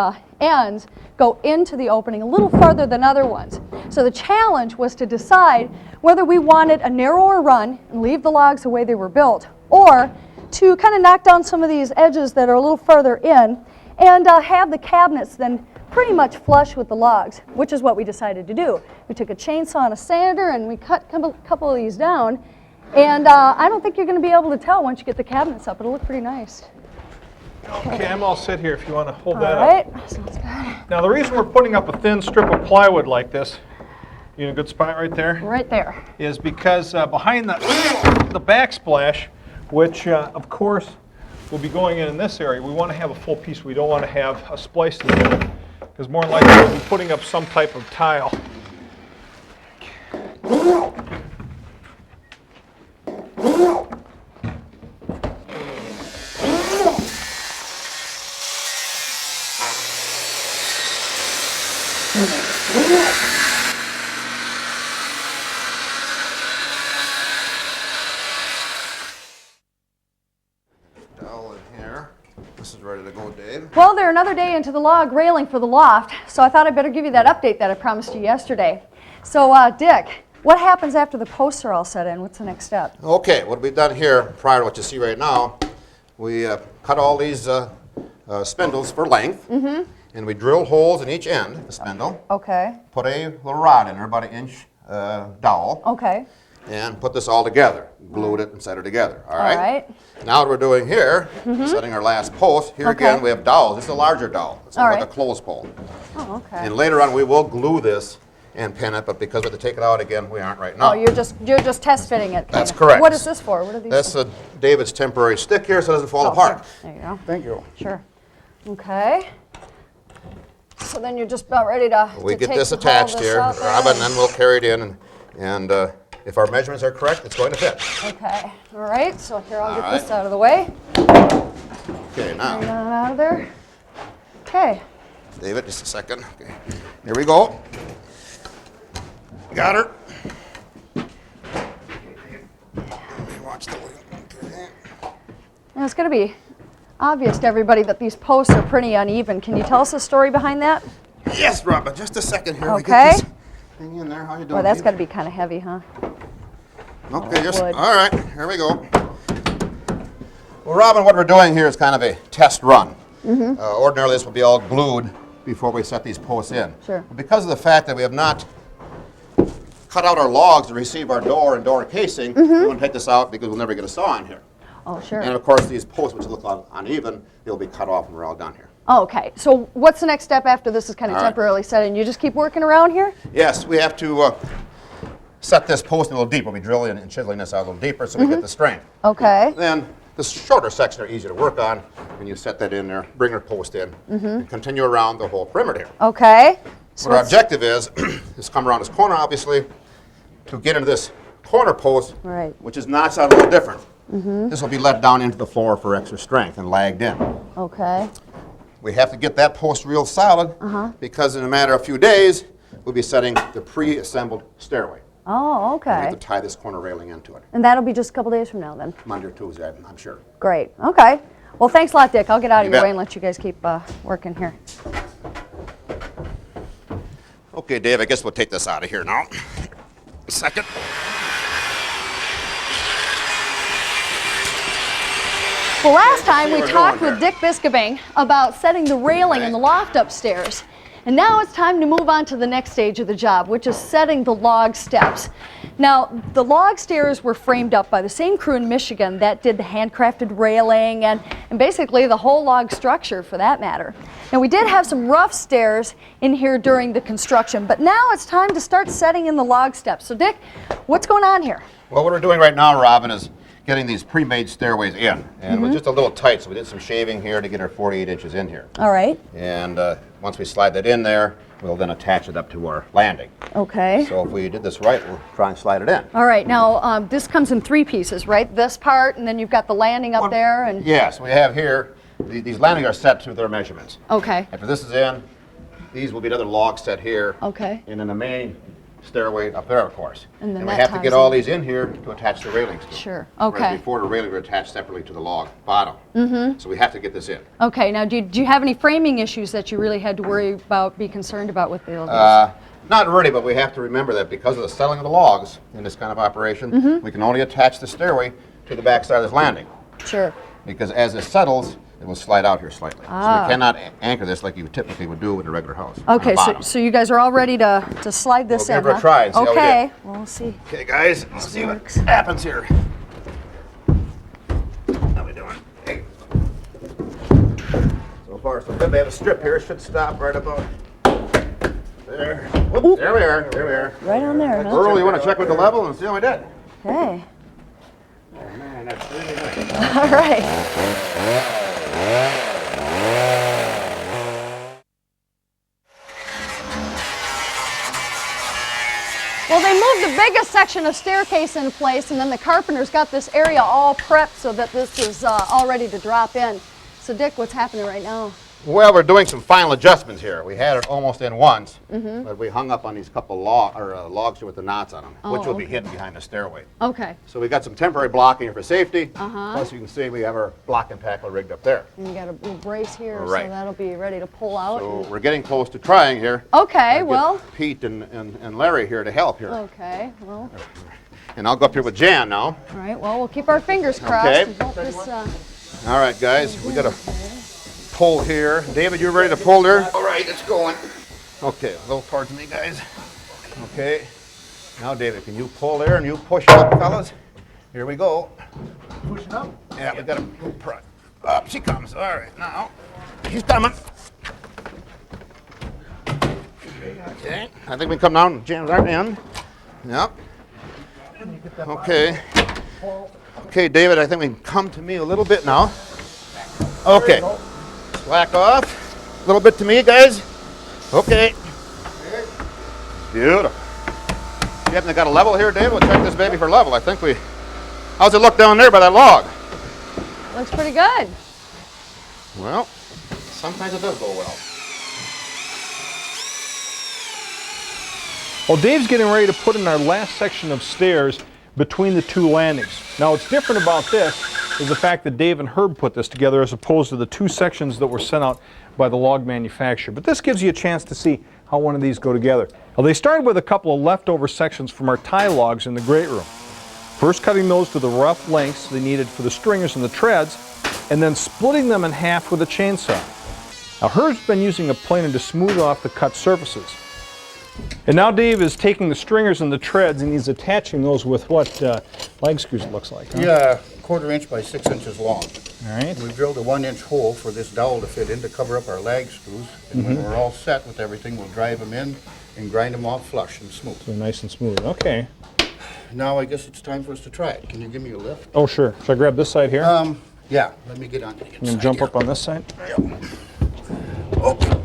ends go into the opening a little farther than other ones. So the challenge was to decide whether we wanted a narrower run and leave the logs the way they were built, or to kind of knock down some of these edges that are a little further in and have the cabinets then pretty much flush with the logs, which is what we decided to do. We took a chainsaw and a sander and we cut a couple of these down, and I don't think you're going to be able to tell once you get the cabinets up. It'll look pretty nice. Okay, I'm all set here if you want to hold that All right. up. Sounds good. Now the reason we're putting up a thin strip of plywood like this, you in a good spot right there? Right there. Is because behind the backsplash, which of course will be going in this area, we want to have a full piece. We don't want to have a splice in the middle, because more than likely we'll be putting up some type of tile. Dowel in here. This is ready to go, Dave. Well, they're another day into the log railing for the loft, so I thought I'd better give you that update that I promised you yesterday. So, Dick, what happens after the posts are all set in? What's the next step? Okay, what we've done here, prior to what you see right now, we cut all these spindles for length, and we drilled holes in each end of the spindle. Okay. Put a little rod in there, about an inch dowel. Okay. And put this all together. Glued it and set it together. All right? All right. Now what we're doing here, setting our last post. Here again, we have dowels. This is a larger dowel. It's like a clothes pole. Oh, okay. And later on, we will glue this and pin it, but because we have to take it out again, we aren't right now. Oh, you're just test fitting it. That's correct. What is this for? What are these? That's David's temporary stick here, so it doesn't fall apart. Sure. There you go. Thank you. Sure. Okay. So then you're just about ready to We get take this haul attached this here, out there. Robin, and then we'll carry it in, and if our measurements are correct, it's going to fit. Okay. All right. So here, I'll All get right. this out of the way. Okay, now, Bring that out of there. Okay. David, just a second. Okay. Here we go. Got her. Watch the okay. Now it's going to be obvious to everybody that these posts are pretty uneven. Can you tell us the story behind that? Yes, Robin, just a second here. We Okay. get this thing in there. How you doing? Well, that's Dave? got to be kind of heavy, huh? Okay, just, wood. all right, here we go. Well, Robin, what we're doing here is kind of a test run. Ordinarily, this would be all glued before we set these posts in. Sure. But because of the fact that we have not cut out our logs to receive our door and door casing, we want to take this out because we'll never get a saw in here. Oh, sure. And of course, these posts, which look uneven, they'll be cut off when we're all done here. Oh, okay. So what's the next step after this is kind of All right. temporarily set in? You just keep working around here? Yes, we have to set this post a little deeper. We'll be drilling and chiseling this out a little deeper so we get the strength. Okay. Then the shorter sections are easier to work on, and you set that in there, bring your post in, and continue around the whole perimeter here. Okay. So What our objective is come around this corner, obviously, to get into this corner post, Right. which is notched out a little different. This will be let down into the floor for extra strength and lagged in. Okay. We have to get that post real solid because in a matter of a few days, we'll be setting the pre-assembled stairway. Oh, We have okay. to tie this corner railing into it. And that'll be just a couple days from now then? Monday or Tuesday, I'm sure. Great. Okay. Well, thanks a lot, Dick. I'll get out of You your bet. way and let you guys keep working here. Okay, Dave, I guess we'll take this out of here now. A second. Well, last time we we're talked doing with Dick Biscobing about setting the railing in the loft upstairs. And now it's time to move on to the next stage of the job, which is setting the log steps. Now, the log stairs were framed up by the same crew in Michigan that did the handcrafted railing and basically the whole log structure for that matter. Now, we did have some rough stairs in here during the construction, but now it's time to start setting in the log steps. So, Dick, what's going on here? Well, what we're doing right now, Robin, is getting these pre-made stairways in. And we're just a little tight, so we did some shaving here to get our 48 inches in here. All right. And once we slide that in there, we'll then attach it up to our landing. Okay. So if we did this right, we'll try and slide it in. All right. Now, this comes in 3 pieces, right? This part, and then you've got the landing up there. And Yes, we have here, these landings are set to their measurements. Okay. After this is in, these will be another log set here. Okay. And then the main stairway up there, of course. And then we that have to ties get all in. these in here to attach the railings to. Sure. Whereas Okay. before, the railing were attached separately to the log bottom. So we have to get this in. Okay. Now, do you have any framing issues that you really had to worry about, be concerned about with the Not really, but we have to remember that because of the settling of the logs in this kind of operation, we can only attach the stairway to the back side of this landing. Sure. Because as it settles, it will slide out here slightly. So Ah. we cannot anchor this like you typically would do with a regular house. on the Okay. So, bottom. so you guys are all ready to slide this We'll in, give it a huh? try and see how we Okay. did. Well, we'll see. Okay, guys, let's see what happens here. How we doing? Hey. So far, so good. They have a strip here. It should stop right about there. Whoop, there we are. There we are. Right on there, huh? Earl, you want to check with the level and see how we did? Okay. Oh, man, that's really nice. All right. Well, they moved the biggest section of staircase in place, and then the carpenters got this area all prepped so that this is all ready to drop in. So, Dick, what's happening right now? Well, we're doing some final adjustments here. We had it almost in once, but we hung up on these couple logs here with the knots on them, which will be hidden behind the stairway. Okay. So we got some temporary blocking here for safety. Plus, you can see we have our block and tackle rigged up there. And you got a brace here, Right. so that'll be ready to pull out. So we're getting close to trying here. Okay, Get well. Pete and Larry here to help here. Okay, well, And I'll go up here with Jan now. all right. Well, we'll keep our fingers crossed. Okay. And hope this, All right, guys, we got to pull here. David, you ready to pull there? All right, it's going. Okay, a little towards me, guys. Okay. Now, David, can you pull there and you push up, fellas? Here we go. Pushing up. Yeah, we got to press. Up she comes. All right, now. She's coming. Okay. I think we come down and jam right in. Yep. Okay. Okay, David, I think we can come to me a little bit now. Okay. Slack off. A little bit to me, guys. Okay. Beautiful. You haven't got a level here, David? We'll check this baby for level. I think we... How's it look down there by that log? looks pretty good. Well, sometimes it does go well. Well, Dave's getting ready to put in our last section of stairs between the 2 landings. Now, what's different about this is the fact that Dave and Herb put this together as opposed to the 2 sections that were sent out by the log manufacturer. But this gives you a chance to see how one of these go together. Well, they started with a couple of leftover sections from our tie logs in the great room. First cutting those to the rough lengths they needed for the stringers and the treads, and then splitting them in half with a chainsaw. Now, Herb's been using a planer to smooth off the cut surfaces. And now Dave is taking the stringers and the treads and he's attaching those with what lag screws it looks like, huh? Yeah, 1/4 inch by 6 inches long. All right. We drilled a 1-inch hole for this dowel to fit in to cover up our lag screws. And when we're all set with everything, we'll drive them in and grind them off flush and smooth. So nice and smooth. Okay. Now I guess it's time for us to try it. Can you give me a lift? Oh, sure. Should I grab this side here? Yeah, let me get on the inside. And then jump here. up on this side? Yep. Okay.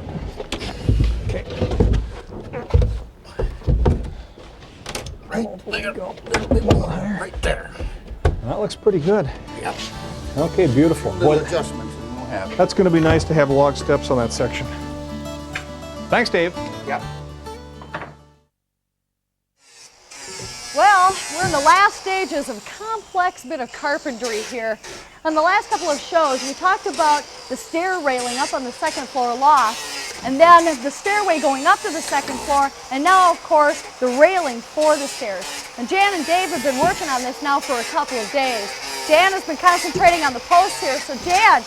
Okay. Right there. A little bit more. Right there. That looks pretty good. Yep. Okay, beautiful. Little Boy, adjustments and we'll have it. that's going to be nice to have log steps on that section. Thanks, Dave. Yep. Well, we're in the last stages of a complex bit of carpentry here. On the last couple of shows, we talked about the stair railing up on the second floor loft, and then the stairway going up to the second floor, and now, of course, the railing for the stairs. And Jan and Dave have been working on this now for a couple of days. Jan has been concentrating on the posts here. So, Jan,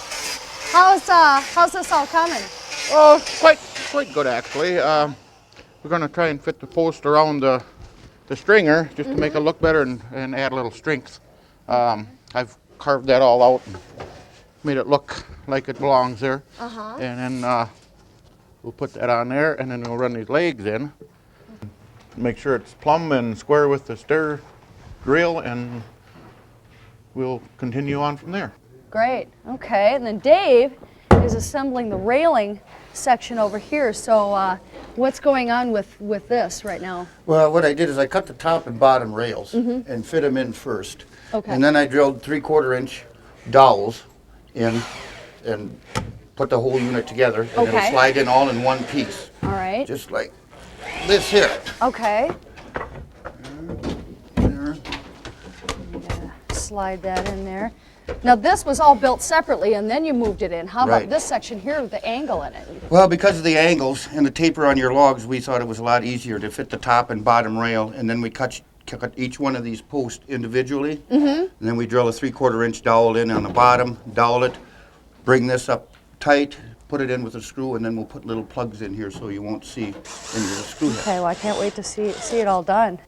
how's this all coming? Oh, quite good actually. We're going to try and fit the post around the stringer just to make it look better and add a little strength. I've carved that all out and made it look like it belongs there. And then we'll put that on there and then we'll run these legs in. Make sure it's plumb and square with the stair rail and we'll continue on from there. Great. Okay. And then Dave is assembling the railing section over here. So what's going on with this right now? Well, what I did is I cut the top and bottom rails and fit them in first. Okay. And then I drilled 3/4 inch dowels in and put the whole unit together. And it'll slide in all in one piece. All right. Just like this here. Okay. There. Yeah, slide that in there. Now this was all built separately and then you moved it in. How about Right. this section here with the angle in it? Well, because of the angles and the taper on your logs, we thought it was a lot easier to fit the top and bottom rail, and then we cut each one of these posts individually, and then we drill a 3/4 inch dowel in on the bottom, dowel it, bring this up tight, put it in with a screw, and then we'll put little plugs in here so you won't see any of the screw heads. Okay, well I can't wait to see it all done.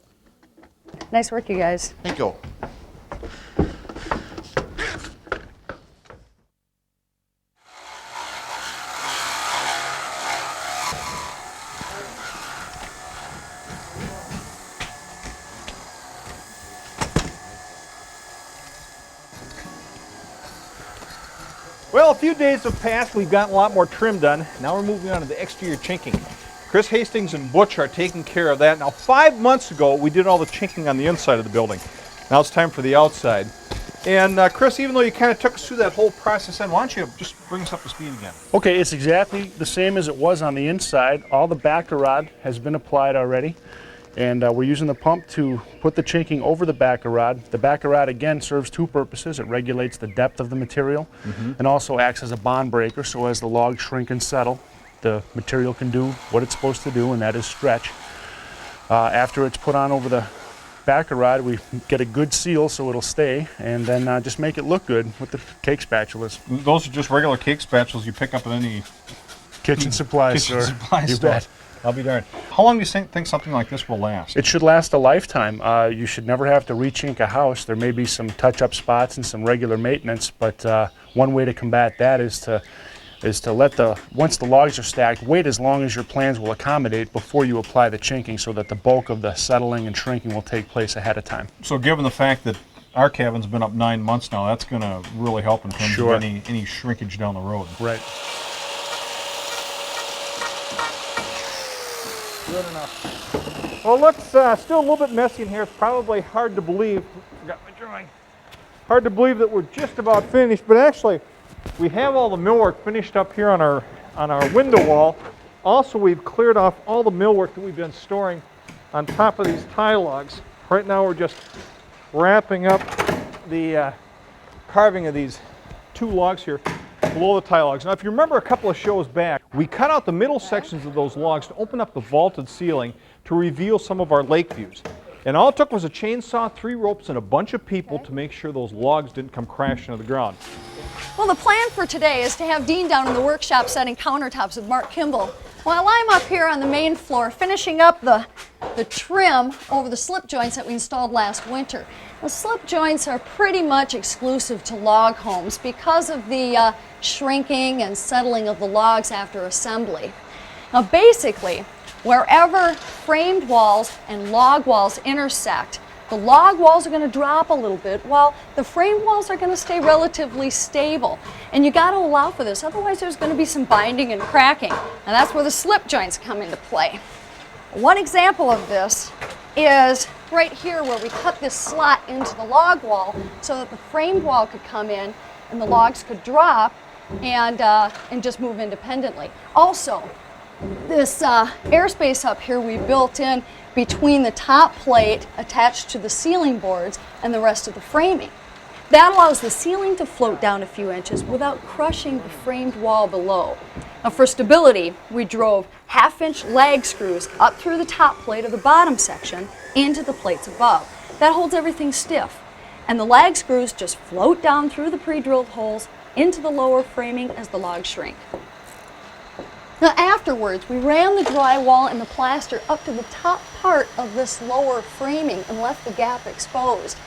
Nice work, you guys. Thank you. Well, a few days have passed. We've gotten a lot more trim done. Now we're moving on to the exterior chinking. Chris Hastings and Butch are taking care of that. Now, 5 months ago, we did all the chinking on the inside of the building. Now it's time for the outside. And Chris, even though you kind of took us through that whole process, why don't you just bring us up to speed again? Okay, it's exactly the same as it was on the inside. All the backer rod has been applied already. And we're using the pump to put the chinking over the backer rod. The backer rod, again, serves two purposes. It regulates the depth of the material and also acts as a bond breaker, so as the logs shrink and settle, the material can do what it's supposed to do, and that is stretch. After it's put on over the backer rod, we get a good seal so it'll stay, and then just make it look good with the cake spatulas. Those are just regular cake spatulas you pick up at any Kitchen supplies kitchen store. supply You store. bet. I'll be darned. How long do you think something like this will last? It should last a lifetime. You should never have to re-chink a house. There may be some touch-up spots and some regular maintenance, but one way to combat that is to let once the logs are stacked, wait as long as your plans will accommodate before you apply the chinking so that the bulk of the settling and shrinking will take place ahead of time. So given the fact that our cabin's been up 9 months now, that's going to really help in terms of any shrinkage down the road. Right. Good enough. Well, looks still a little bit messy in here. It's probably hard to believe. Forgot my drawing. Hard to believe that we're just about finished, but actually, we have all the millwork finished up here on our window wall. Also, we've cleared off all the millwork that we've been storing on top of these tie logs. Right now, we're just wrapping up the carving of these 2 logs here below the tie logs. Now, if you remember a couple of shows back, we cut out the middle sections of those logs to open up the vaulted ceiling to reveal some of our lake views. And all it took was a chainsaw, 3 ropes, and a bunch of people to make sure those logs didn't come crashing to the ground. Well, the plan for today is to have Dean down in the workshop setting countertops with Mark Kimball While I'm up here on the main floor finishing up the trim over the slip joints that we installed last winter. The slip joints are pretty much exclusive to log homes because of the shrinking and settling of the logs after assembly. Now basically, wherever framed walls and log walls intersect, the log walls are going to drop a little bit while the framed walls are going to stay relatively stable. And you got to allow for this, otherwise there's going to be some binding and cracking. And that's where the slip joints come into play. One example of this is right here where we cut this slot into the log wall so that the framed wall could come in and the logs could drop and just move independently. Also, this airspace up here we built in between the top plate attached to the ceiling boards and the rest of the framing. That allows the ceiling to float down a few inches without crushing the framed wall below. Now for stability, we drove 1/2-inch lag screws up through the top plate of the bottom section into the plates above. That holds everything stiff. And the lag screws just float down through the pre-drilled holes into the lower framing as the logs shrink. Now afterwards, we ran the drywall and the plaster up to the top part of this lower framing and left the gap exposed.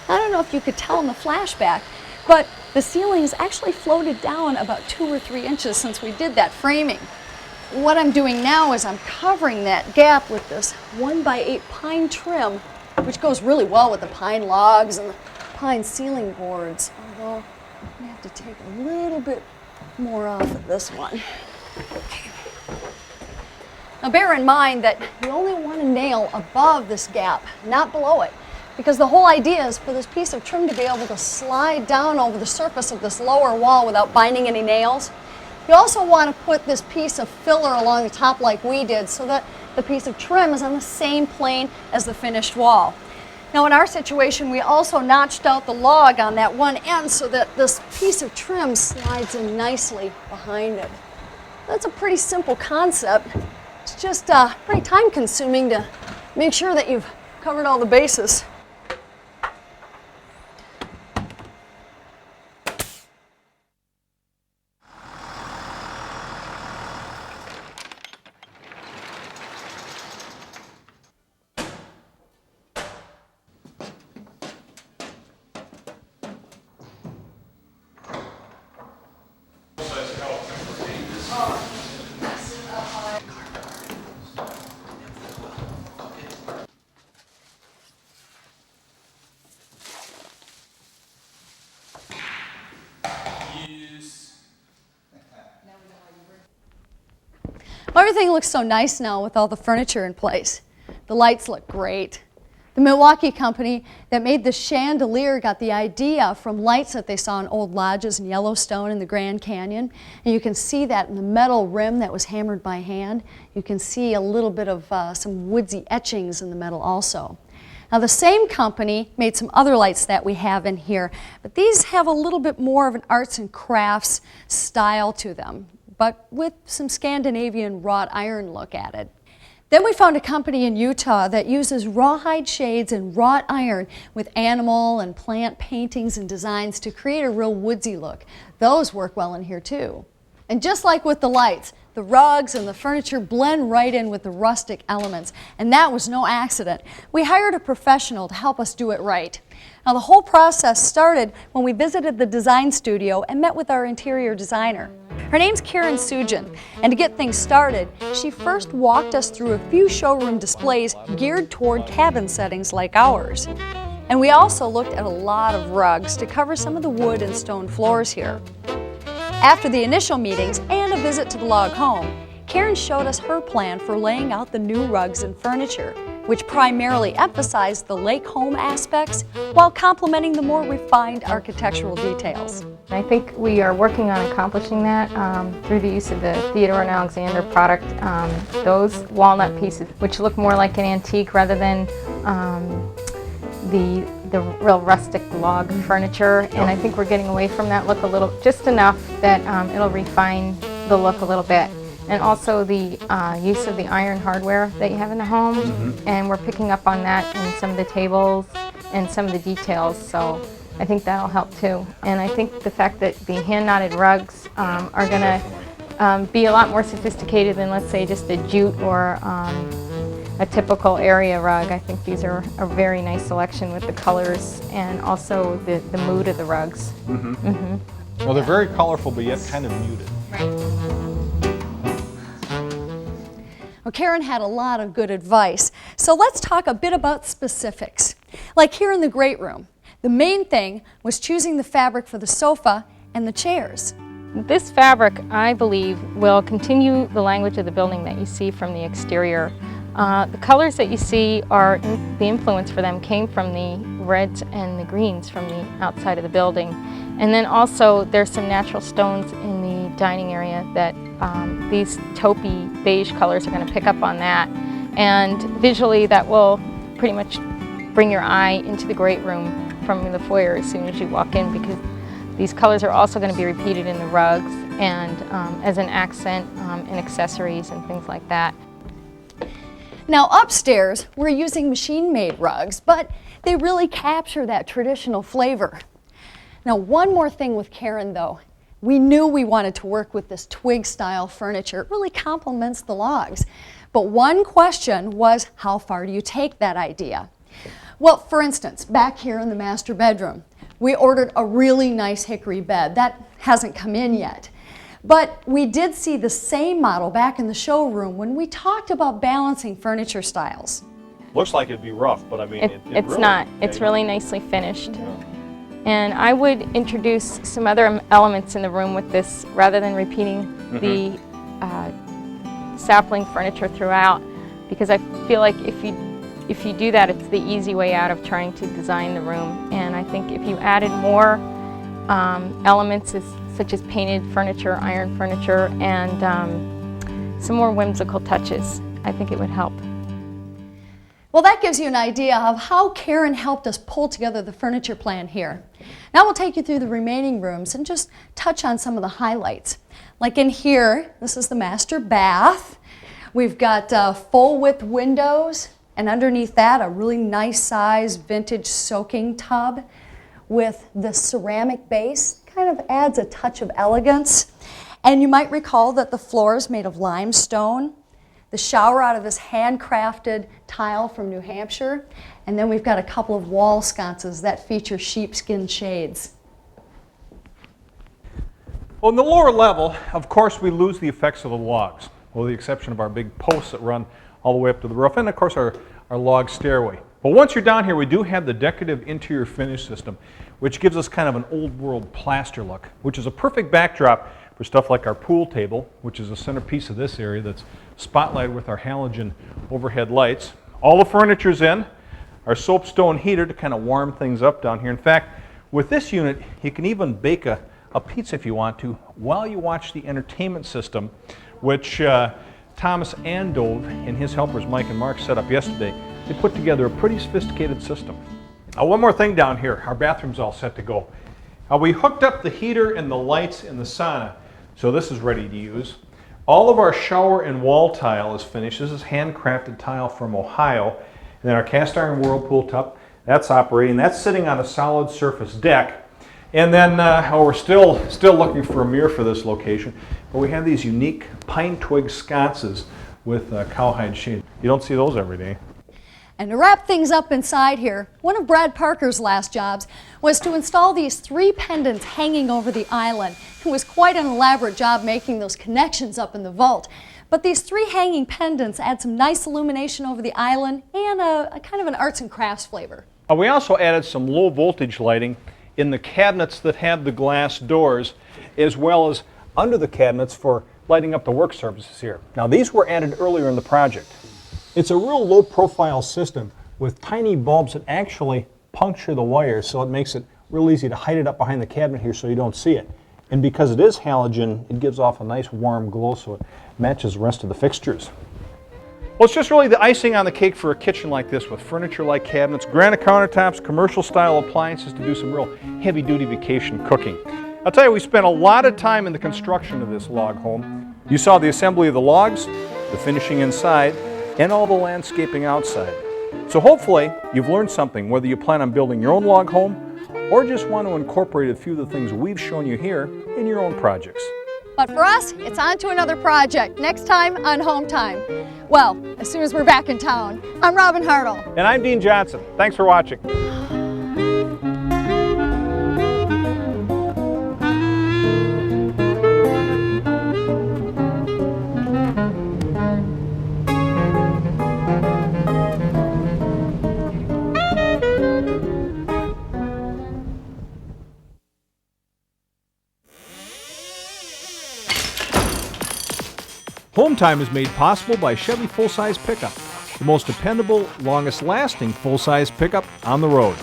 I don't know if you could tell in the flashback, but the ceiling has actually floated down about 2 or 3 inches since we did that framing. What I'm doing now is I'm covering that gap with this 1x8 pine trim, which goes really well with the pine logs and the pine ceiling boards, although I'm going to have to take a little bit more off of this one. Okay. Now bear in mind that you only want to nail above this gap, not below it, because the whole idea is for this piece of trim to be able to slide down over the surface of this lower wall without binding any nails. You also want to put this piece of filler along the top like we did so that the piece of trim is on the same plane as the finished wall. Now in our situation, we also notched out the log on that one end so that this piece of trim slides in nicely behind it. That's a pretty simple concept. It's just pretty time consuming to make sure that you've covered all the bases. Everything looks so nice now with all the furniture in place. The lights look great. The Milwaukee company that made the chandelier got the idea from lights that they saw in old lodges in Yellowstone and the Grand Canyon. And you can see that in the metal rim that was hammered by hand. You can see a little bit of some woodsy etchings in the metal also. Now the same company made some other lights that we have in here, but these have a little bit more of an arts and crafts style to them, but with some Scandinavian wrought iron look at it. Then we found a company in Utah that uses rawhide shades and wrought iron with animal and plant paintings and designs to create a real woodsy look. Those work well in here too. And just like with the lights, the rugs and the furniture blend right in with the rustic elements, and that was no accident. We hired a professional to help us do it right. Now the whole process started when we visited the design studio and met with our interior designer. Her name's Karen Sugin, and to get things started, she first walked us through a few showroom displays geared toward cabin settings like ours. And we also looked at a lot of rugs to cover some of the wood and stone floors here. After the initial meetings and a visit to the log home, Karen showed us her plan for laying out the new rugs and furniture, which primarily emphasized the lake home aspects while complementing the more refined architectural details. I think we are working on accomplishing that through the use of the Theodore and Alexander product. Those walnut pieces, which look more like an antique rather than the real rustic log furniture, and I think we're getting away from that look a little, just enough that it'll refine the look a little bit. And also the use of the iron hardware that you have in the home, and we're picking up on that in some of the tables and some of the details, so I think that'll help too. And I think the fact that the hand-knotted rugs are going to be a lot more sophisticated than, let's say, just a jute or a typical area rug. I think these are a very nice selection with the colors and also the mood of the rugs. Well, they're very colorful, but yet kind of muted. Well, Karen had a lot of good advice. So let's talk a bit about specifics. Like here in the great room, the main thing was choosing the fabric for the sofa and the chairs. This fabric, I believe, will continue the language of the building that you see from the exterior. The colors that you see are, the influence for them came from the reds and the greens from the outside of the building. And then also there's some natural stones in the dining area that these taupey beige colors are going to pick up on that. And visually that will pretty much bring your eye into the great room from the foyer as soon as you walk in, because these colors are also going to be repeated in the rugs and as an accent in accessories and things like that. Now upstairs, we're using machine-made rugs, but they really capture that traditional flavor. Now one more thing with Karen though, we knew we wanted to work with this twig-style furniture. It really complements the logs. But one question was, how far do you take that idea? Well, for instance, back here in the master bedroom, we ordered a really nice hickory bed. That hasn't come in yet. But we did see the same model back in the showroom when we talked about balancing furniture styles. Looks like it'd be rough, but I mean, it's really, not. It's really nicely finished. And I would introduce some other elements in the room with this rather than repeating the sapling furniture throughout, because I feel like if you do that, it's the easy way out of trying to design the room. And I think if you added more elements such as painted furniture, iron furniture, and some more whimsical touches, I think it would help. Well, that gives you an idea of how Karen helped us pull together the furniture plan here. Now we'll take you through the remaining rooms and just touch on some of the highlights. Like in here, this is the master bath. We've got full width windows, and underneath that a really nice size vintage soaking tub with the ceramic base. Kind of adds a touch of elegance. And you might recall that the floor is made of limestone. The shower out of this handcrafted tile from New Hampshire. And then we've got a couple of wall sconces that feature sheepskin shades. Well, in the lower level, of course, we lose the effects of the logs, with the exception of our big posts that run all the way up to the roof, and of course our log stairway. But once you're down here, we do have the decorative interior finish system, which gives us kind of an old world plaster look, which is a perfect backdrop for stuff like our pool table, which is the centerpiece of this area that's spotlighted with our halogen overhead lights. All the furniture's in, our soapstone heater to kind of warm things up down here. In fact, with this unit, you can even bake a pizza if you want to while you watch the entertainment system, which Thomas Andove and his helpers Mike and Mark set up yesterday. They put together a pretty sophisticated system. One more thing down here, our bathroom's all set to go. We hooked up the heater and the lights in the sauna, so this is ready to use. All of our shower and wall tile is finished. This is handcrafted tile from Ohio. And then our cast iron whirlpool tub, that's operating. That's sitting on a solid surface deck. And then we're still looking for a mirror for this location, but we have these unique pine twig sconces with cowhide shade. You don't see those every day. And to wrap things up inside here, one of Brad Parker's last jobs was to install these 3 pendants hanging over the island. It was quite an elaborate job making those connections up in the vault. But these 3 hanging pendants add some nice illumination over the island and a kind of an arts and crafts flavor. We also added some low voltage lighting in the cabinets that have the glass doors, as well as under the cabinets for lighting up the work surfaces here. Now these were added earlier in the project. It's a real low profile system with tiny bulbs that actually puncture the wires, so it makes it real easy to hide it up behind the cabinet here so you don't see it. And because it is halogen, it gives off a nice warm glow so it matches the rest of the fixtures. Well, it's just really the icing on the cake for a kitchen like this with furniture-like cabinets, granite countertops, commercial-style appliances to do some real heavy-duty vacation cooking. I'll tell you, we spent a lot of time in the construction of this log home. You saw the assembly of the logs, the finishing inside, and all the landscaping outside. So hopefully you've learned something, whether you plan on building your own log home or just want to incorporate a few of the things we've shown you here in your own projects. But for us, it's on to another project next time on Home Time. Well, as soon as we're back in town. I'm Robin Hartle. And I'm Dean Johnson. Thanks for watching. HomeTime is made possible by Chevy full-size pickup, the most dependable, longest-lasting full-size pickup on the road.